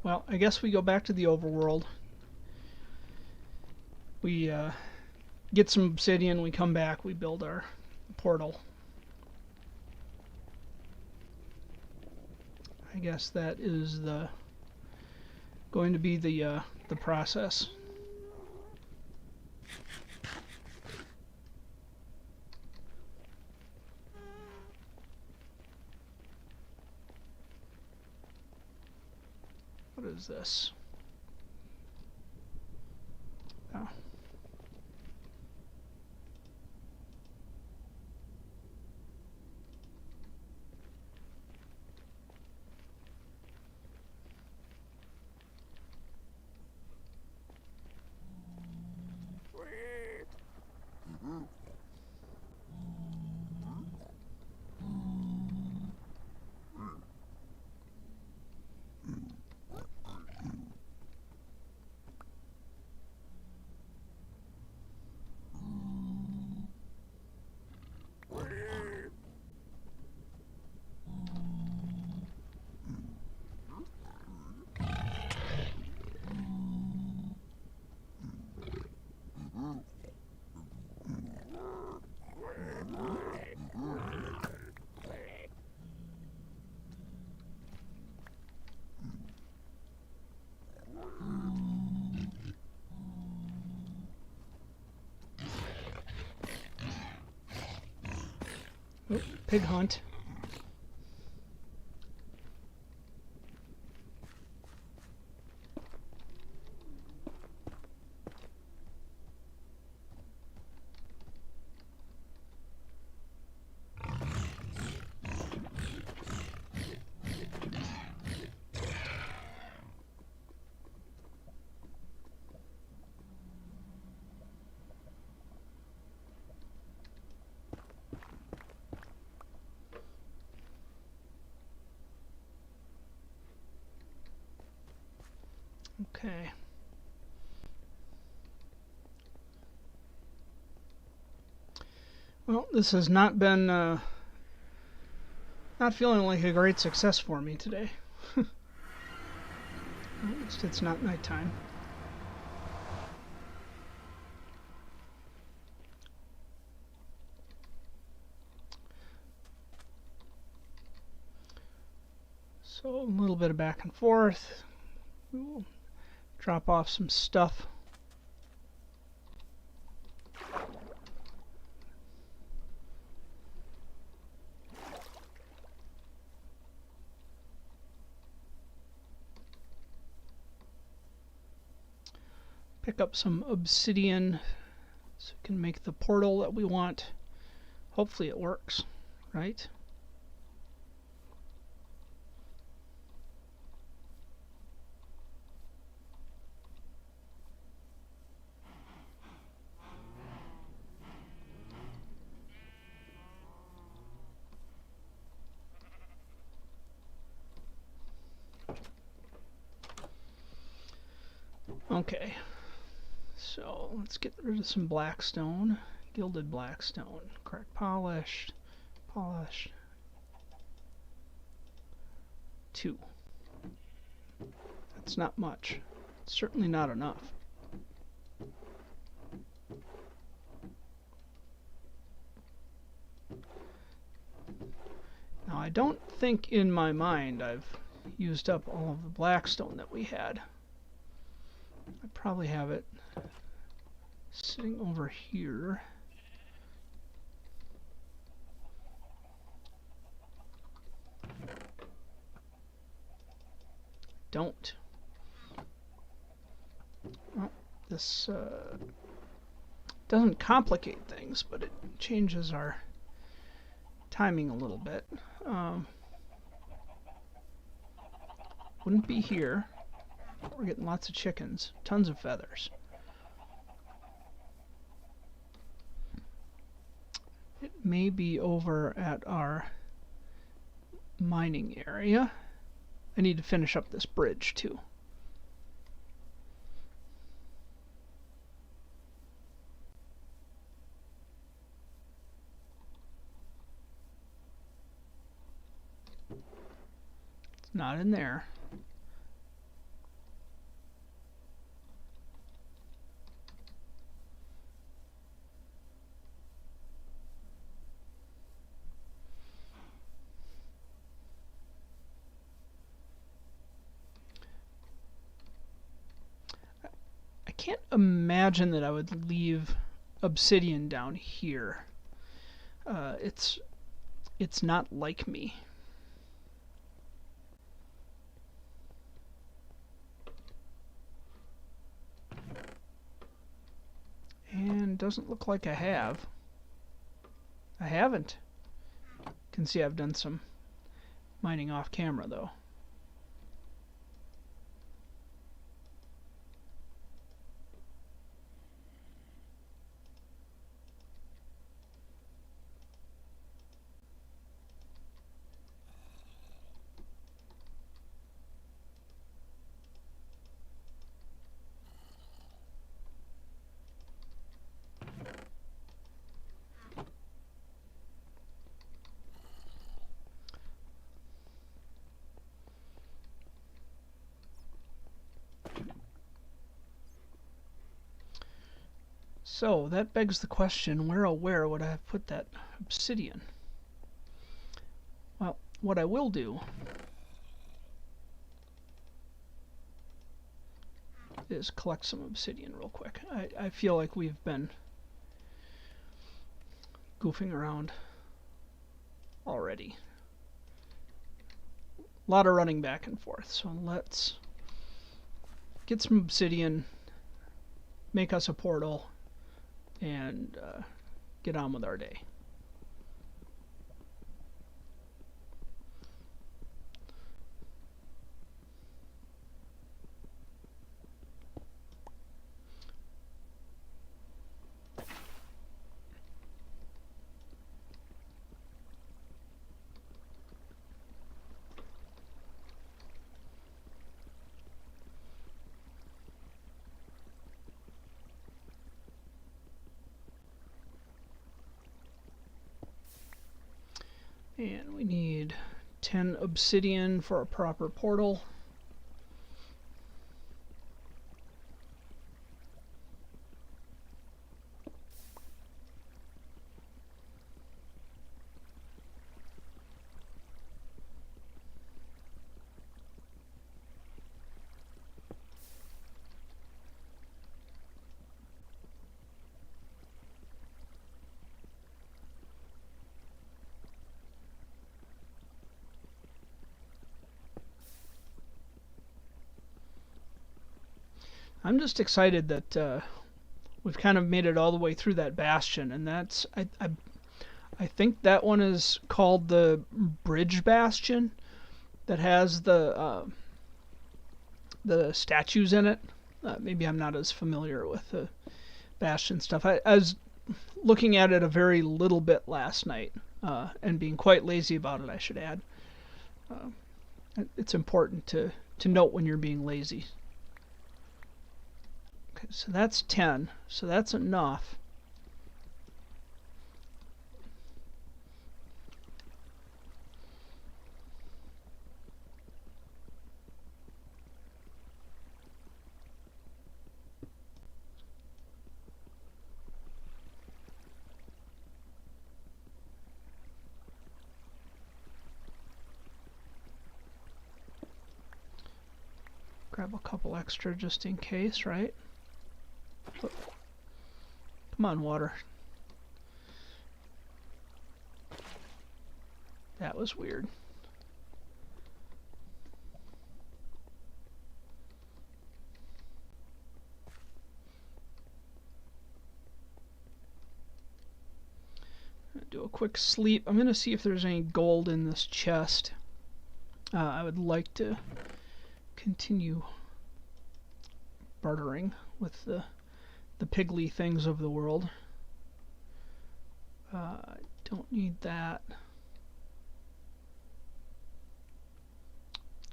Well, I guess we go back to the overworld. We get some obsidian, we come back, we build our portal. I guess that is going to be the process. What is this? Oh. Oh, pig hunt. Okay. Well, this has not been, not feeling like a great success for me today. At least it's not nighttime. So a little bit of back and forth. We will drop off some stuff. Pick up some obsidian so we can make the portal that we want. Hopefully it works, right? Okay, so let's get rid of some blackstone, gilded blackstone, crack polished, polished. 2. That's not much. It's certainly not enough. Now I don't think in my mind I've used up all of the blackstone that we had. I probably have it sitting over here. Don't. Well, this doesn't complicate things, but it changes our timing a little bit. Wouldn't be here. We're getting lots of chickens, tons of feathers. It may be over at our mining area. I need to finish up this bridge too. It's not in there. I can't imagine that I would leave obsidian down here. It's not like me. And doesn't look like I have. I haven't. You can see I've done some mining off camera though. So that begs the question, where would I have put that obsidian? Well, what I will do is collect some obsidian real quick. I feel like we've been goofing around already. A lot of running back and forth, so let's get some obsidian, make us a portal, and get on with our day. And we need 10 obsidian for a proper portal. I'm just excited that we've kind of made it all the way through that bastion, and that's I I think that one is called the Bridge Bastion, that has the statues in it. Maybe I'm not as familiar with the Bastion stuff. I was looking at it a very little bit last night, and being quite lazy about it, I should add. It's important to note when you're being lazy. Okay, so that's 10. So that's enough. Grab a couple extra just in case, right? Come on, water. That was weird. Do a quick sleep. I'm going to see if there's any gold in this chest. I would like to continue bartering with the piggly things of the world. I don't need that.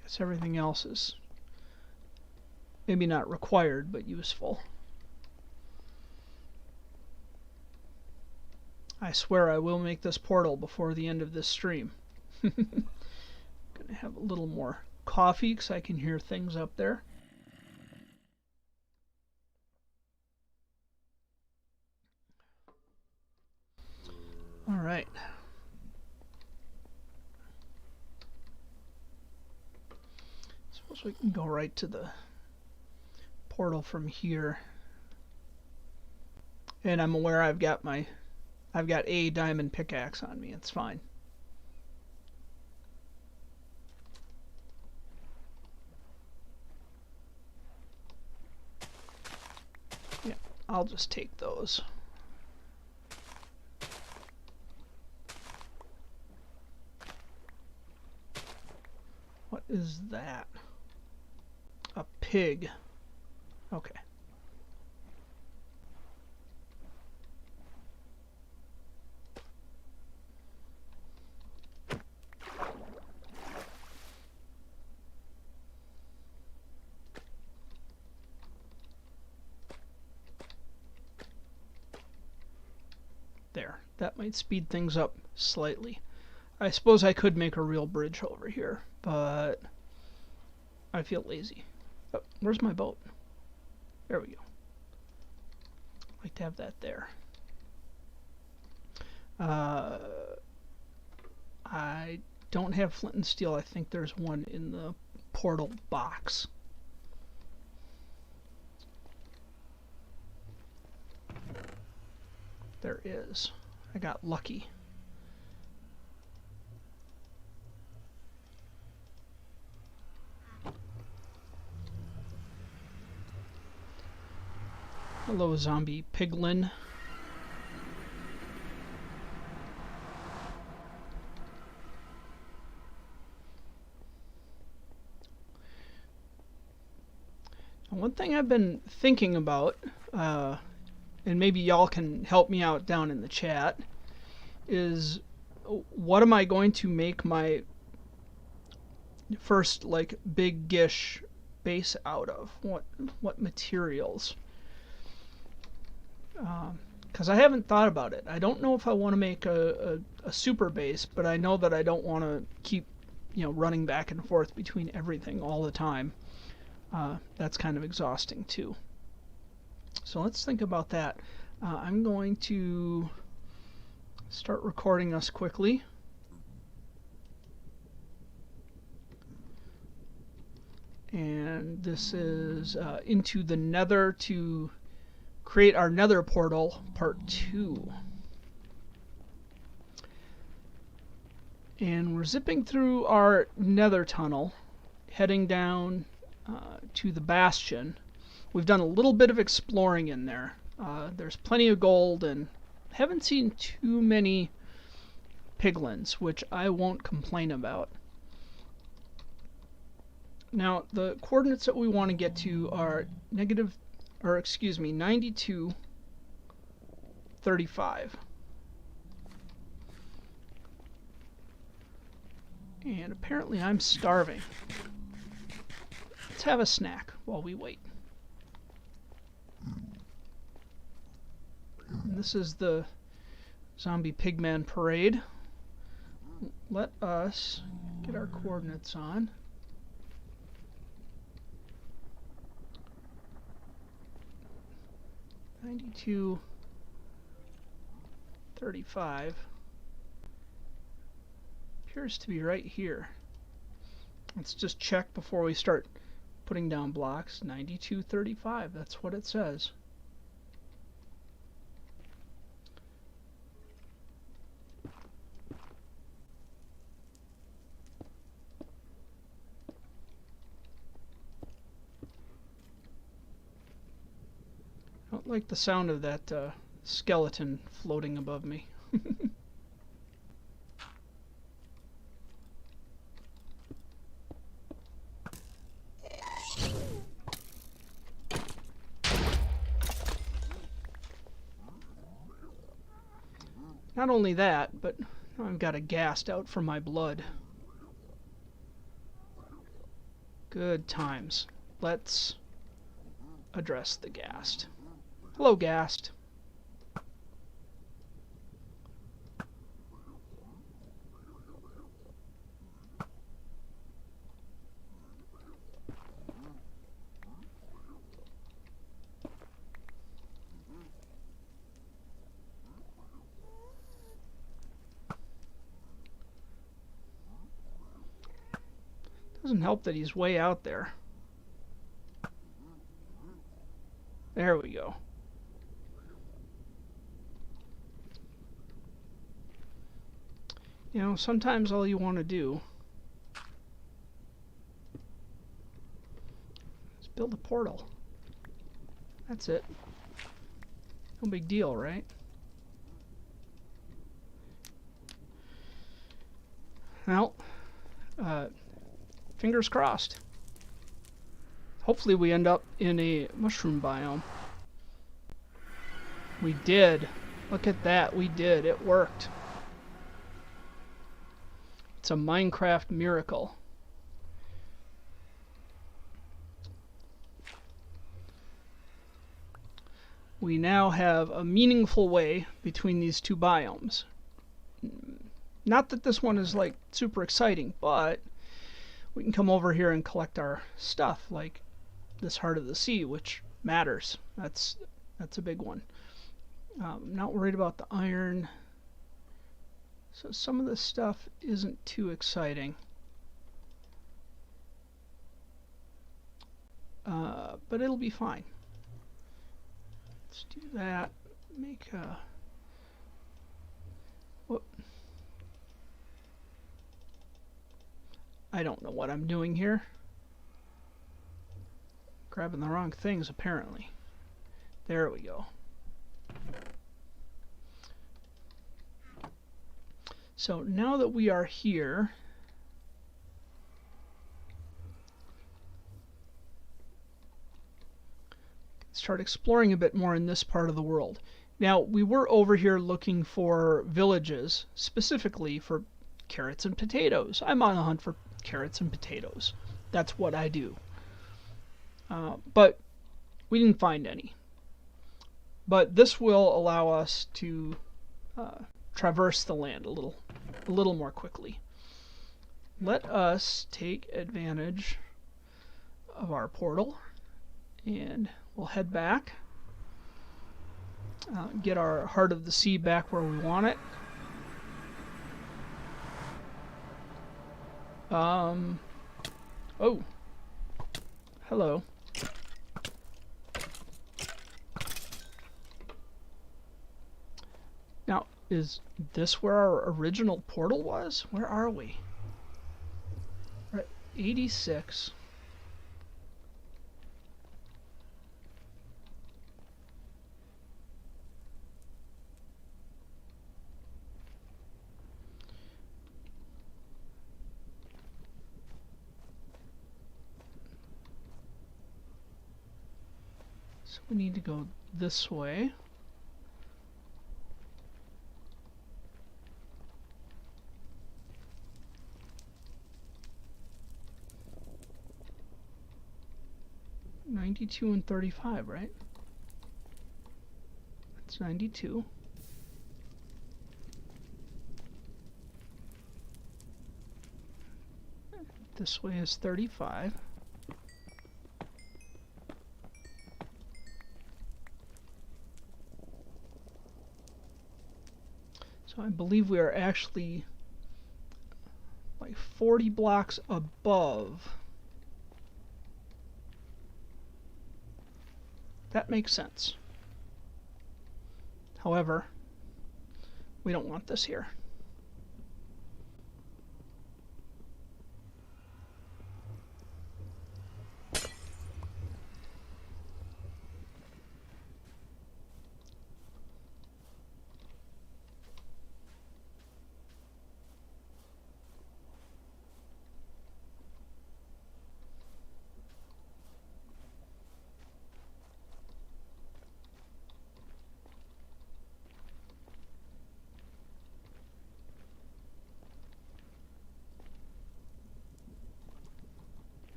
Guess everything else is maybe not required, but useful. I swear I will make this portal before the end of this stream. Gonna have a little more coffee because I can hear things up there. All right. Suppose we can go right to the portal from here. And I'm aware I've got a diamond pickaxe on me. It's fine. Yeah, I'll just take those. What is that? A pig. Okay. There. That might speed things up slightly. I suppose I could make a real bridge over here, but I feel lazy. Oh, where's my boat? There we go. I'd like to have that there. I don't have flint and steel. I think there's one in the portal box. There is. I got lucky. Hello, zombie piglin. One thing I've been thinking about, and maybe y'all can help me out down in the chat, is what am I going to make my first like big-ish base out of? What materials? Because I haven't thought about it. I don't know if I want to make a super base, but I know that I don't want to keep, running back and forth between everything all the time. That's kind of exhausting too. So let's think about that. I'm going to start recording us quickly. And this is into the Nether to create our Nether portal part 2. And we're zipping through our Nether tunnel, heading down to the Bastion. We've done a little bit of exploring in there. There's plenty of gold, and haven't seen too many piglins, which I won't complain about. Now, the coordinates that we want to get to are 92, 35. And apparently I'm starving. Let's have a snack while we wait. And this is the zombie pigman parade. Let us get our coordinates on. (92, 35) appears to be right here. Let's just check before we start putting down blocks. 92, 35, that's what it says. I don't like the sound of that skeleton floating above me. Not only that, but I've got a ghast out from my blood. Good times. Let's address the ghast. Hello, ghast. Doesn't help that he's way out there. There we go. You know, sometimes all you want to do is build a portal. That's it. No big deal, right? Well, fingers crossed. Hopefully we end up in a mushroom biome. We did. Look at that. We did. It worked. It's a Minecraft miracle. We now have a meaningful way between these two biomes. Not that this one is like super exciting, but we can come over here and collect our stuff, like this Heart of the Sea, which matters. That's a big one. I'm not worried about the iron. So some of this stuff isn't too exciting. But it'll be fine. Let's do that. Make a... Whoop. I don't know what I'm doing here. Grabbing the wrong things, apparently. There we go. So now that we are here, start exploring a bit more in this part of the world. Now, we were over here looking for villages, specifically for carrots and potatoes. I'm on the hunt for carrots and potatoes. That's what I do. But we didn't find any. But this will allow us to traverse the land a little more quickly. Let us take advantage of our portal, and we'll head back, get our Heart of the Sea back where we want it. Oh, hello. Now, is this where our original portal was? Where are we? We're at 86. So we need to go this way. $92 and $35, right? That's 92. This way is 35. So I believe we are actually like 40 blocks above. That makes sense. However, we don't want this here.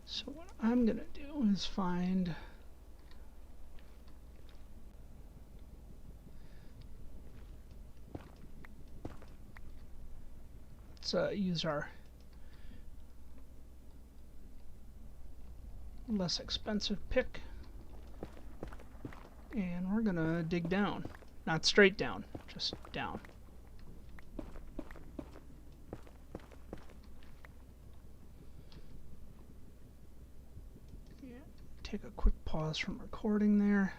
So what I'm going to do is find let's use our less expensive pick, and we're going to dig down. Not straight down, just down. Take a quick pause from recording there.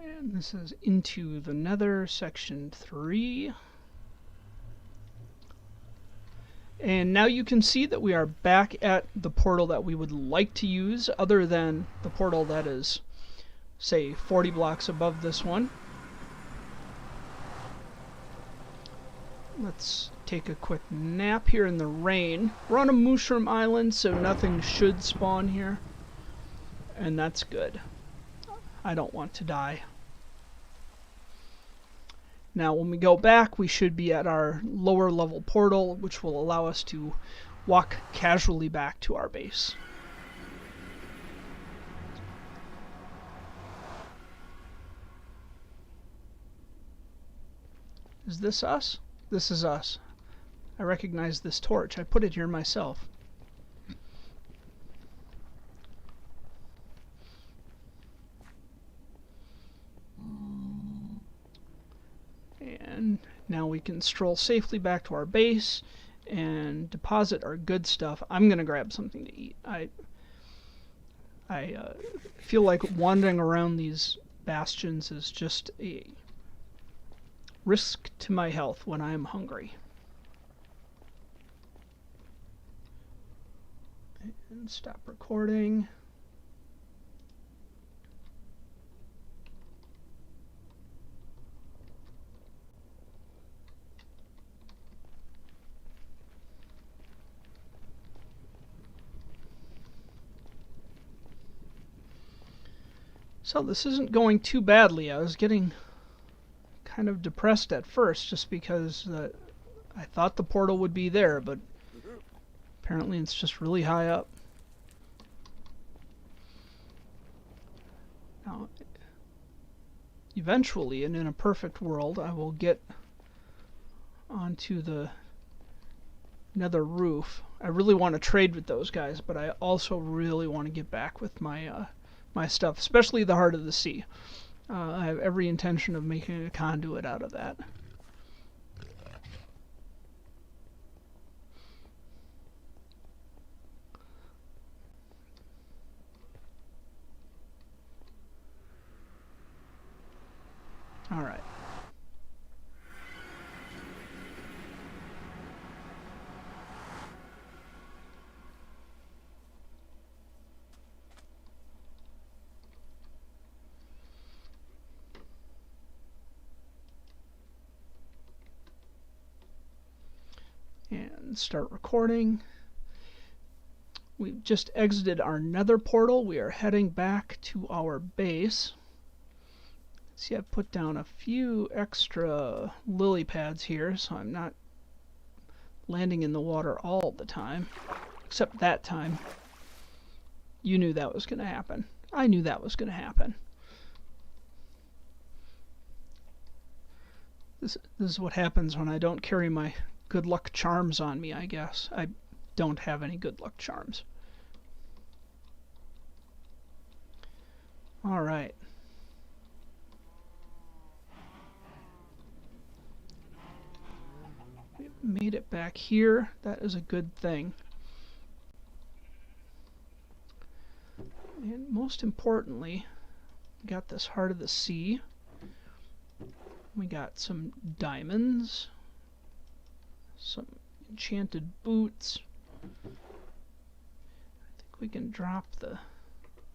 And this is into the Nether, section 3. And now you can see that we are back at the portal that we would like to use, other than the portal that is, say, 40 blocks above this one. Let's take a quick nap here in the rain. We're on a mushroom island, so nothing should spawn here. And that's good. I don't want to die. Now when we go back, we should be at our lower level portal, which will allow us to walk casually back to our base. Is this us? This is us. I recognize this torch. I put it here myself. And now we can stroll safely back to our base and deposit our good stuff. I'm going to grab something to eat. I feel like wandering around these bastions is just a risk to my health when I am hungry. And stop recording. So this isn't going too badly. I was getting kind of depressed at first just because I thought the portal would be there, but apparently it's just really high up. Now, eventually, and in a perfect world, I will get onto the nether roof. I really want to trade with those guys, but I also really want to get back with my my stuff, especially the Heart of the Sea. I have every intention of making a conduit out of that. All right. And start recording. We've just exited our nether portal. We are heading back to our base. See, I've put down a few extra lily pads here, so I'm not landing in the water all the time. Except that time. You knew that was going to happen. I knew that was going to happen. This is what happens when I don't carry my good luck charms on me, I guess. I don't have any good luck charms. All right. We made it back here. That is a good thing. And most importantly, we got this Heart of the Sea. We got some diamonds. Some enchanted boots. I think we can drop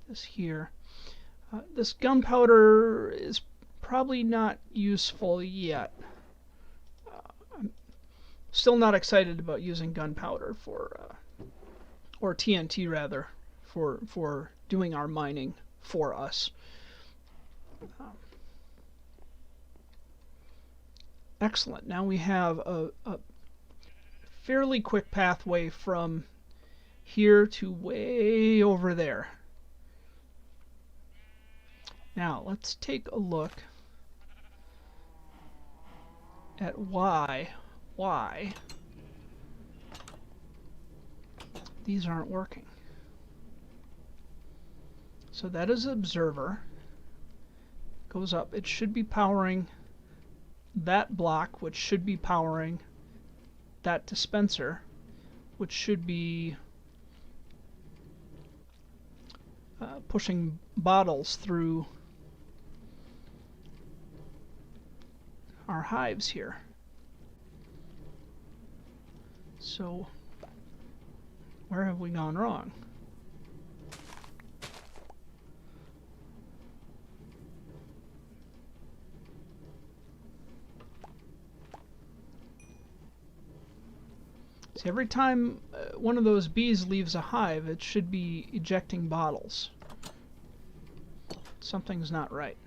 this here. This gunpowder is probably not useful yet. I'm still not excited about using gunpowder for, or TNT rather, for doing our mining for us. Excellent. Now we have a fairly quick pathway from here to way over there. Now let's take a look at why these aren't working. So that is observer. Goes up. It should be powering that block, which should be powering that dispenser, which should be pushing bottles through our hives here. So where have we gone wrong? See, every time one of those bees leaves a hive, it should be ejecting bottles. Something's not right.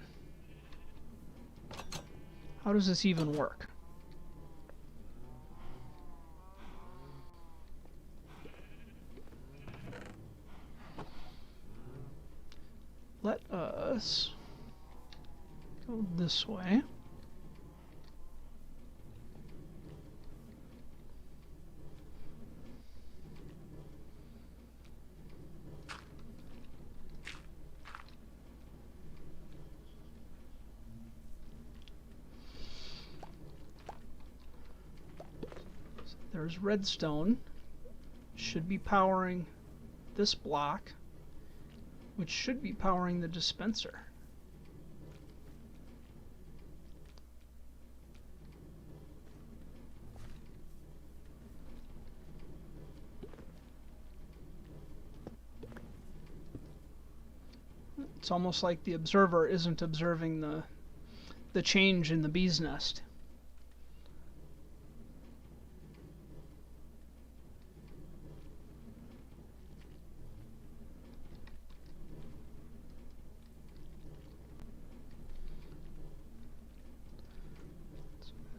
How does this even work? Let us go this way. There's redstone. Should be powering this block, which should be powering the dispenser. It's almost like the observer isn't observing the change in the bee's nest.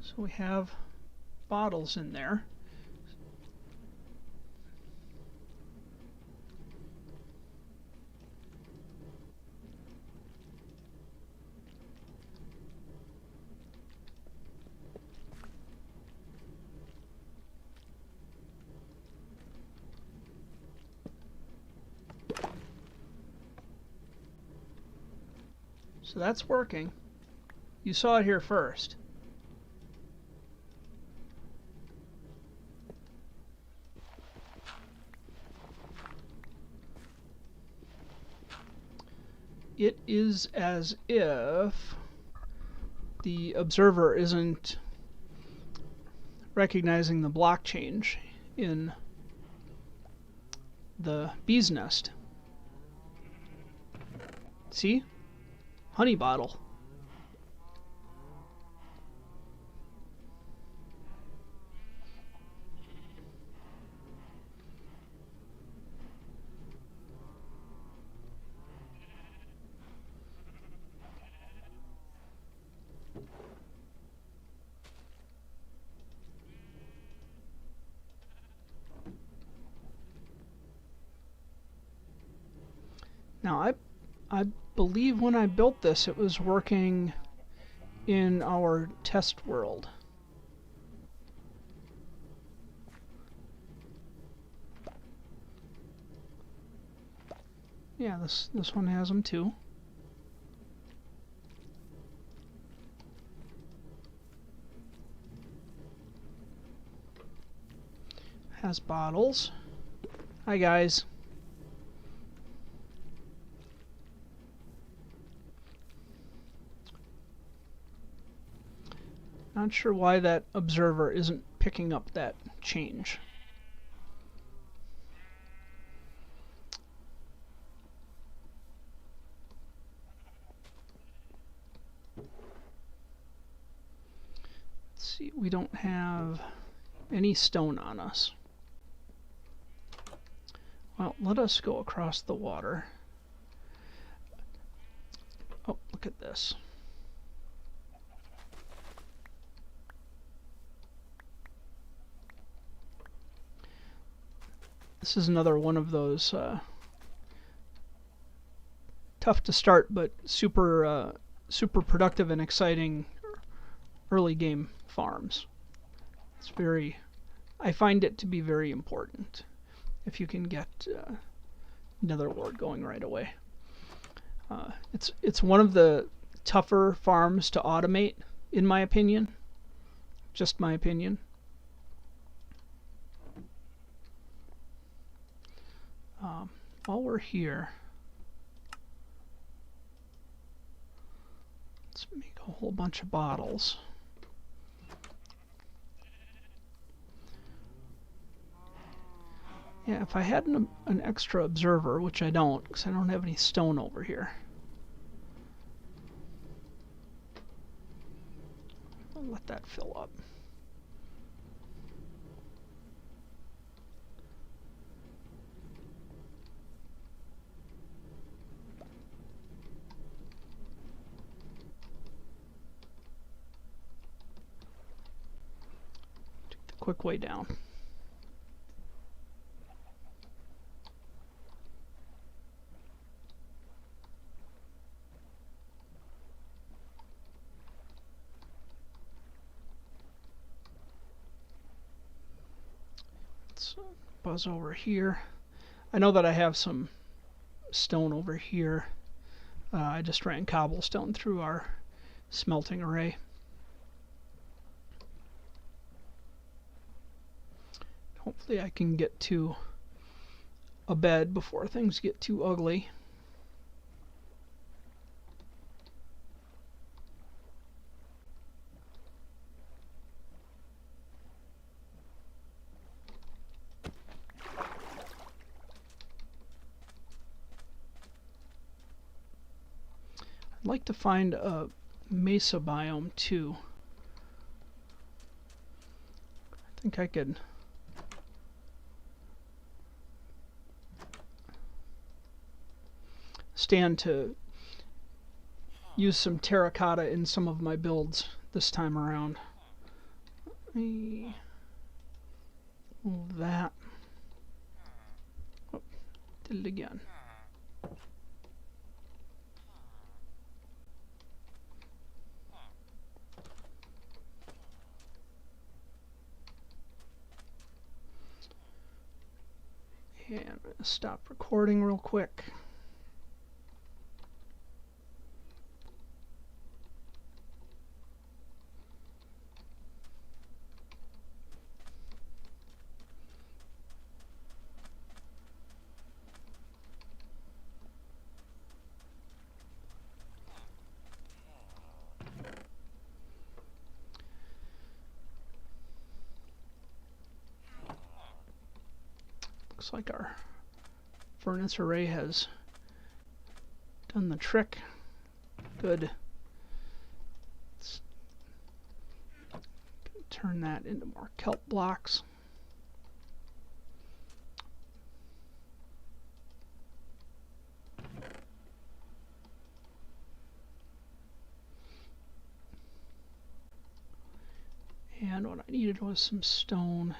So we have bottles in there. So that's working. You saw it here first. It is as if the observer isn't recognizing the block change in the bee's nest. See? Honey bottle. Now, I believe when I built this, it was working in our test world. Yeah, this one has them too. Has bottles. Hi guys. Not sure why that observer isn't picking up that change. Let's see, we don't have any stone on us. Well, let us go across the water. Oh, look at this. This is another one of those tough to start but super productive and exciting early game farms. It's very, I find it to be very important if you can get Nether Wart going right away. It's one of the tougher farms to automate, in my opinion. Just my opinion. While we're here, let's make a whole bunch of bottles. Yeah, if I had an extra observer, which I don't, because I don't have any stone over here. I'll let that fill up. Take the quick way down. Buzz over here. I know that I have some stone over here. I just ran cobblestone through our smelting array. Hopefully I can get to a bed before things get too ugly. I'd like to find a mesa biome too. I think I could stand to use some terracotta in some of my builds this time around. Let me move that. Oh, did it again. And I'm going to stop recording real quick. Looks like our furnace array has done the trick. Good. Let's turn that into more kelp blocks. And what I needed was some stone,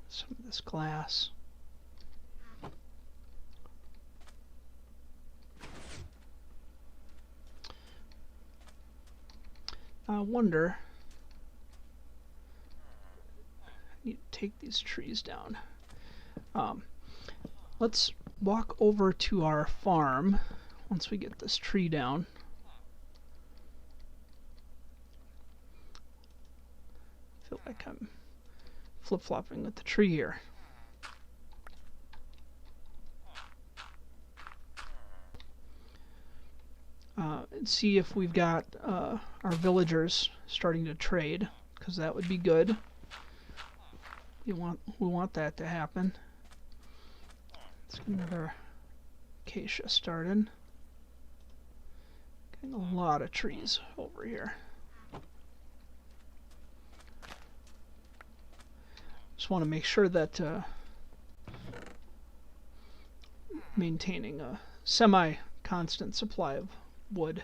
some of this glass. I wonder, I need to take these trees down. Let's walk over to our farm once we get this tree down. I feel like I'm flip-flopping with the tree here. And see if we've got our villagers starting to trade, because that would be good. We want that to happen. Let's get another acacia started. Getting a lot of trees over here. Just want to make sure that maintaining a semi-constant supply of wood.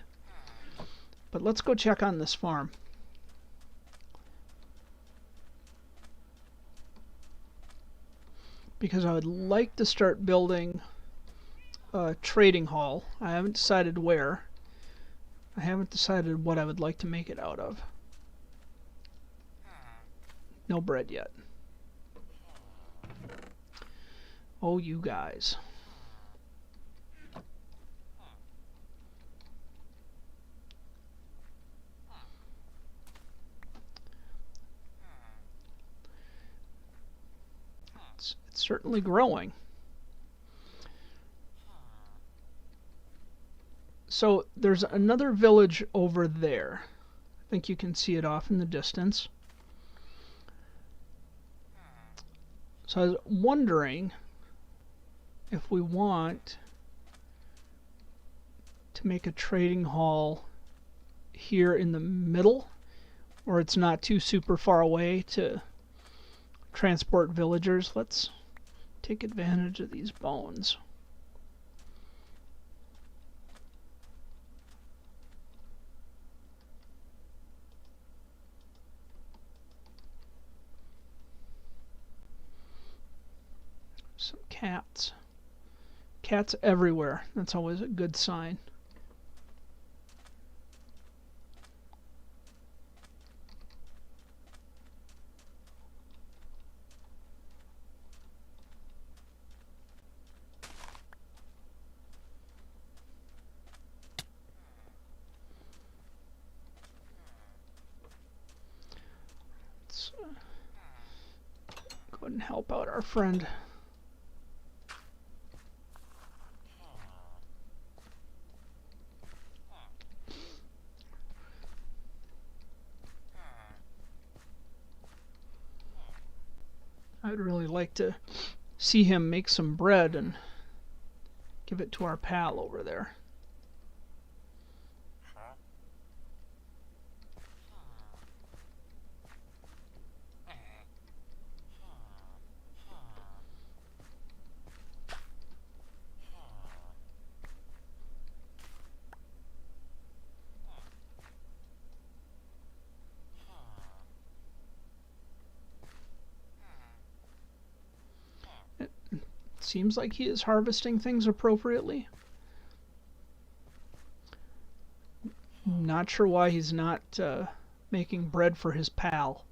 But let's go check on this farm. Because I would like to start building a trading hall. I haven't decided where. I haven't decided what I would like to make it out of. No bread yet. Oh, you guys. It's certainly growing. So there's another village over there. I think you can see it off in the distance. So I was wondering if we want to make a trading hall here in the middle, or it's not too super far away to transport villagers. Let's take advantage of these bones. Some cats. Cats everywhere. That's always a good sign. Let's go ahead and help out our friend. I'd really like to see him make some bread and give it to our pal over there. Seems like he is harvesting things appropriately. Not sure why he's not making bread for his pal.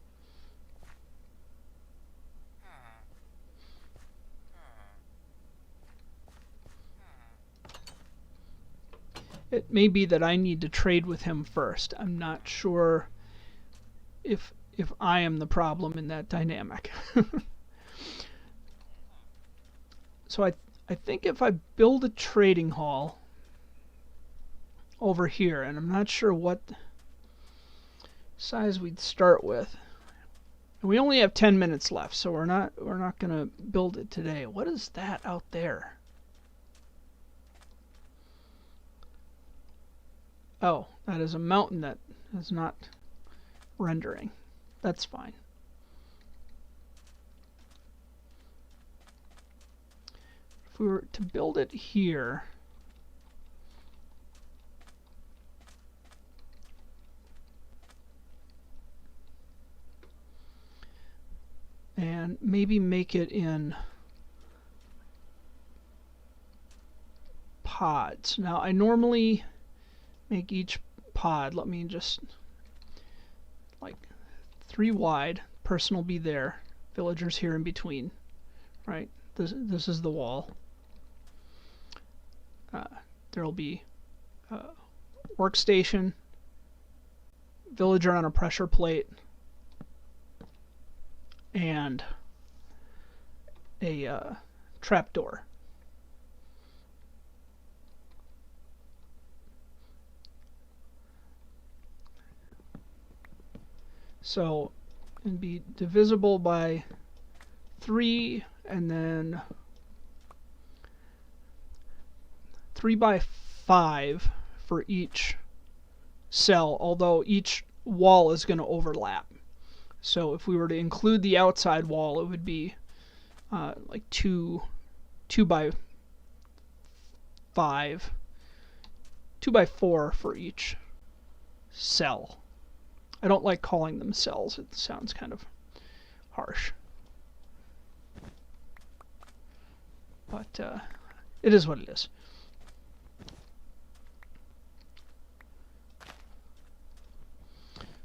It may be that I need to trade with him first. I'm not sure if I am the problem in that dynamic. So I think if I build a trading hall over here, and I'm not sure what size we'd start with. And we only have 10 minutes left, so we're not gonna build it today. What is that out there? Oh, that is a mountain that is not rendering. That's fine. If we were to build it here, and maybe make it in pods. Now, I normally make each pod, let me just, like 3 wide, person will be there, villagers here in between, right? This is the wall. There'll be workstation, villager on a pressure plate, and a trapdoor. So it'd be divisible by 3, and then 3 by 5 for each cell, although each wall is going to overlap. So if we were to include the outside wall, it would be like 2 by 5, 2 by 4 for each cell. I don't like calling them cells. It sounds kind of harsh. But it is what it is.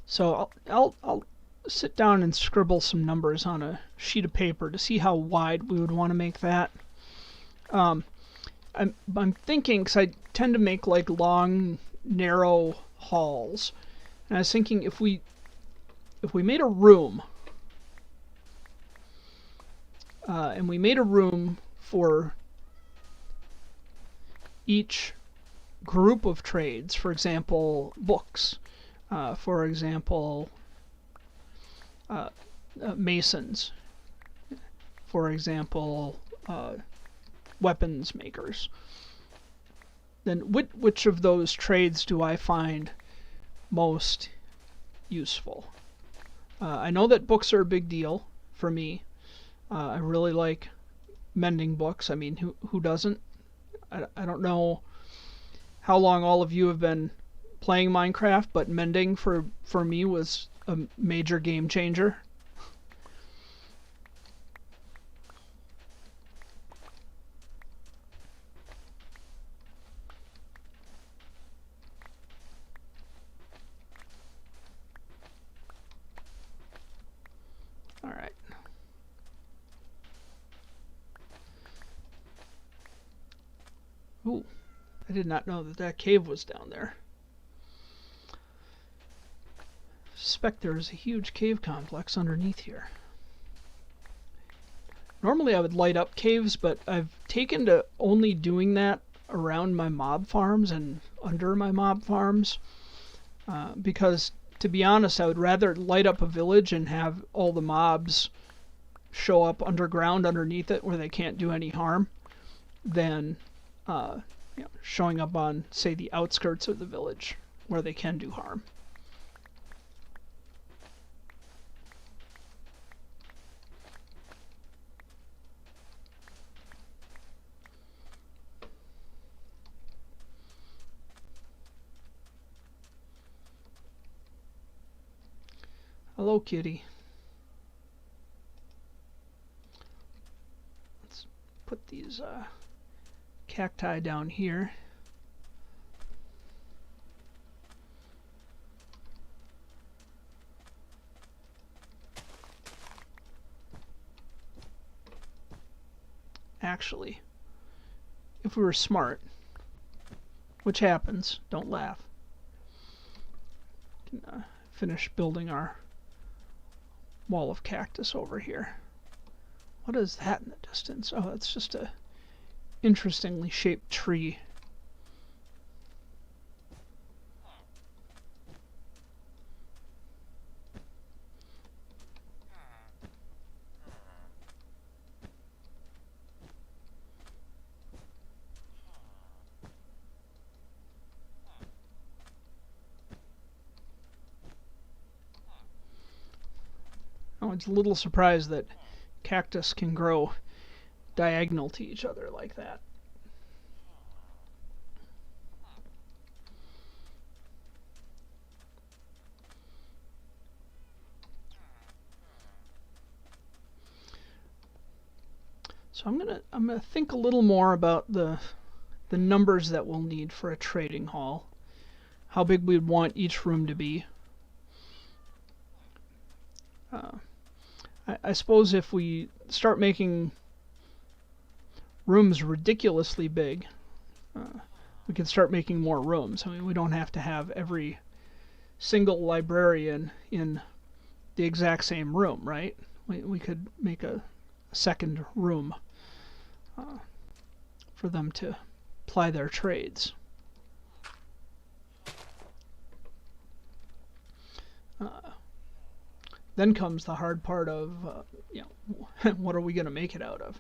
So I'll sit down and scribble some numbers on a sheet of paper to see how wide we would want to make that. I'm thinking, because I tend to make like long, narrow halls, and I was thinking if we made a room, and we made a room for each group of trades, for example, books, for example, masons, for example, weapons makers, then which of those trades do I find most useful? I know that books are a big deal for me. I really like mending books. I mean, who doesn't? I don't know how long all of you have been playing Minecraft, but mending for me was a major game changer. All right. Ooh, I did not know that cave was down there. I suspect there is a huge cave complex underneath here. Normally I would light up caves, but I've taken to only doing that around my mob farms and under my mob farms, because to be honest, I would rather light up a village and have all the mobs show up underground underneath it where they can't do any harm than showing up on, say, the outskirts of the village where they can do harm. Hello, kitty. Let's put these cacti down here. Actually, if we were smart, which happens, don't laugh, we can finish building our wall of cactus over here. What is that in the distance? Oh, that's just a interestingly shaped tree. it's a little surprised that cactus can grow diagonal to each other like that. So I'm gonna think a little more about the numbers that we'll need for a trading hall, how big we'd want each room to be. I suppose if we start making rooms ridiculously big, we can start making more rooms. I mean, we don't have to have every single librarian in the exact same room, right? We could make a second room for them to ply their trades. Then comes the hard part of, what are we going to make it out of?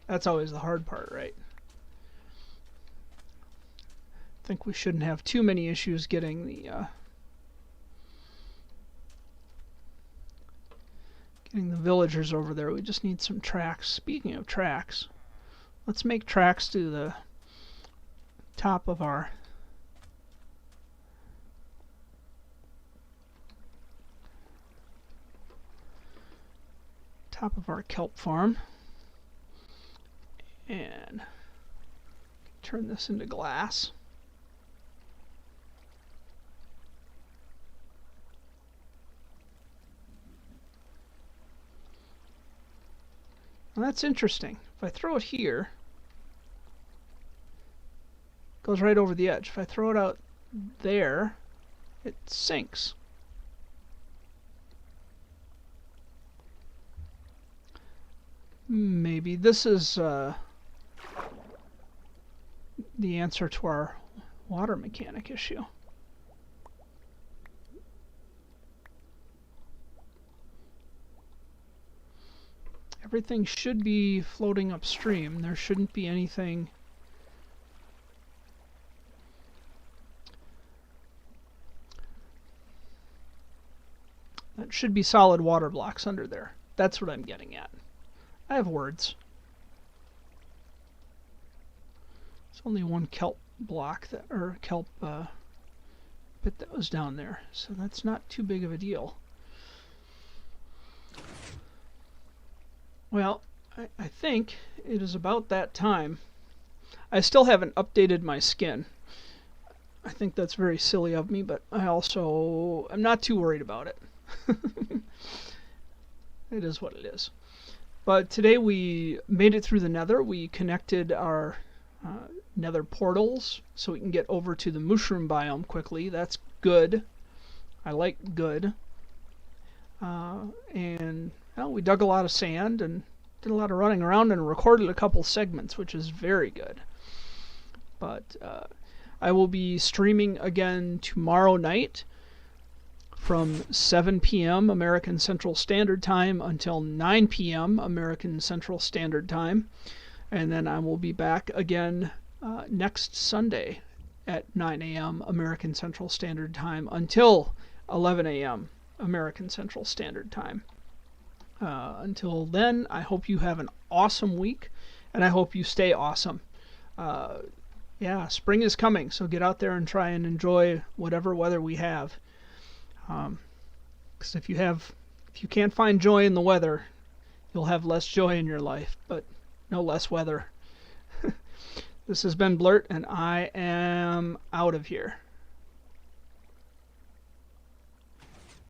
That's always the hard part, right? I think we shouldn't have too many issues getting the villagers over there. We just need some tracks. Speaking of tracks, let's make tracks to the top of our kelp farm, and turn this into glass. Well, that's interesting. If I throw it here, it goes right over the edge. If I throw it out there, it sinks. Maybe this is the answer to our water mechanic issue. Everything should be floating upstream. There shouldn't be anything that should be solid water blocks under there. That's what I'm getting at. I have words. It's only one kelp block that, or kelp bit that was down there, so that's not too big of a deal. Well, I think it is about that time. I still haven't updated my skin. I think that's very silly of me, but I'm not too worried about it. It is what it is. But today we made it through the nether. We connected our nether portals so we can get over to the mushroom biome quickly. That's good. I like good. And well, we dug a lot of sand and did a lot of running around and recorded a couple segments, which is very good. But I will be streaming again tomorrow night from 7 p.m. American Central Standard Time until 9 p.m. American Central Standard Time. And then I will be back again next Sunday at 9 a.m. American Central Standard Time until 11 a.m. American Central Standard Time. Until then, I hope you have an awesome week, and I hope you stay awesome. Yeah, spring is coming, so get out there and try and enjoy whatever weather we have. Because if you can't find joy in the weather, you'll have less joy in your life, but no less weather. This has been Bluurrt, and I am out of here.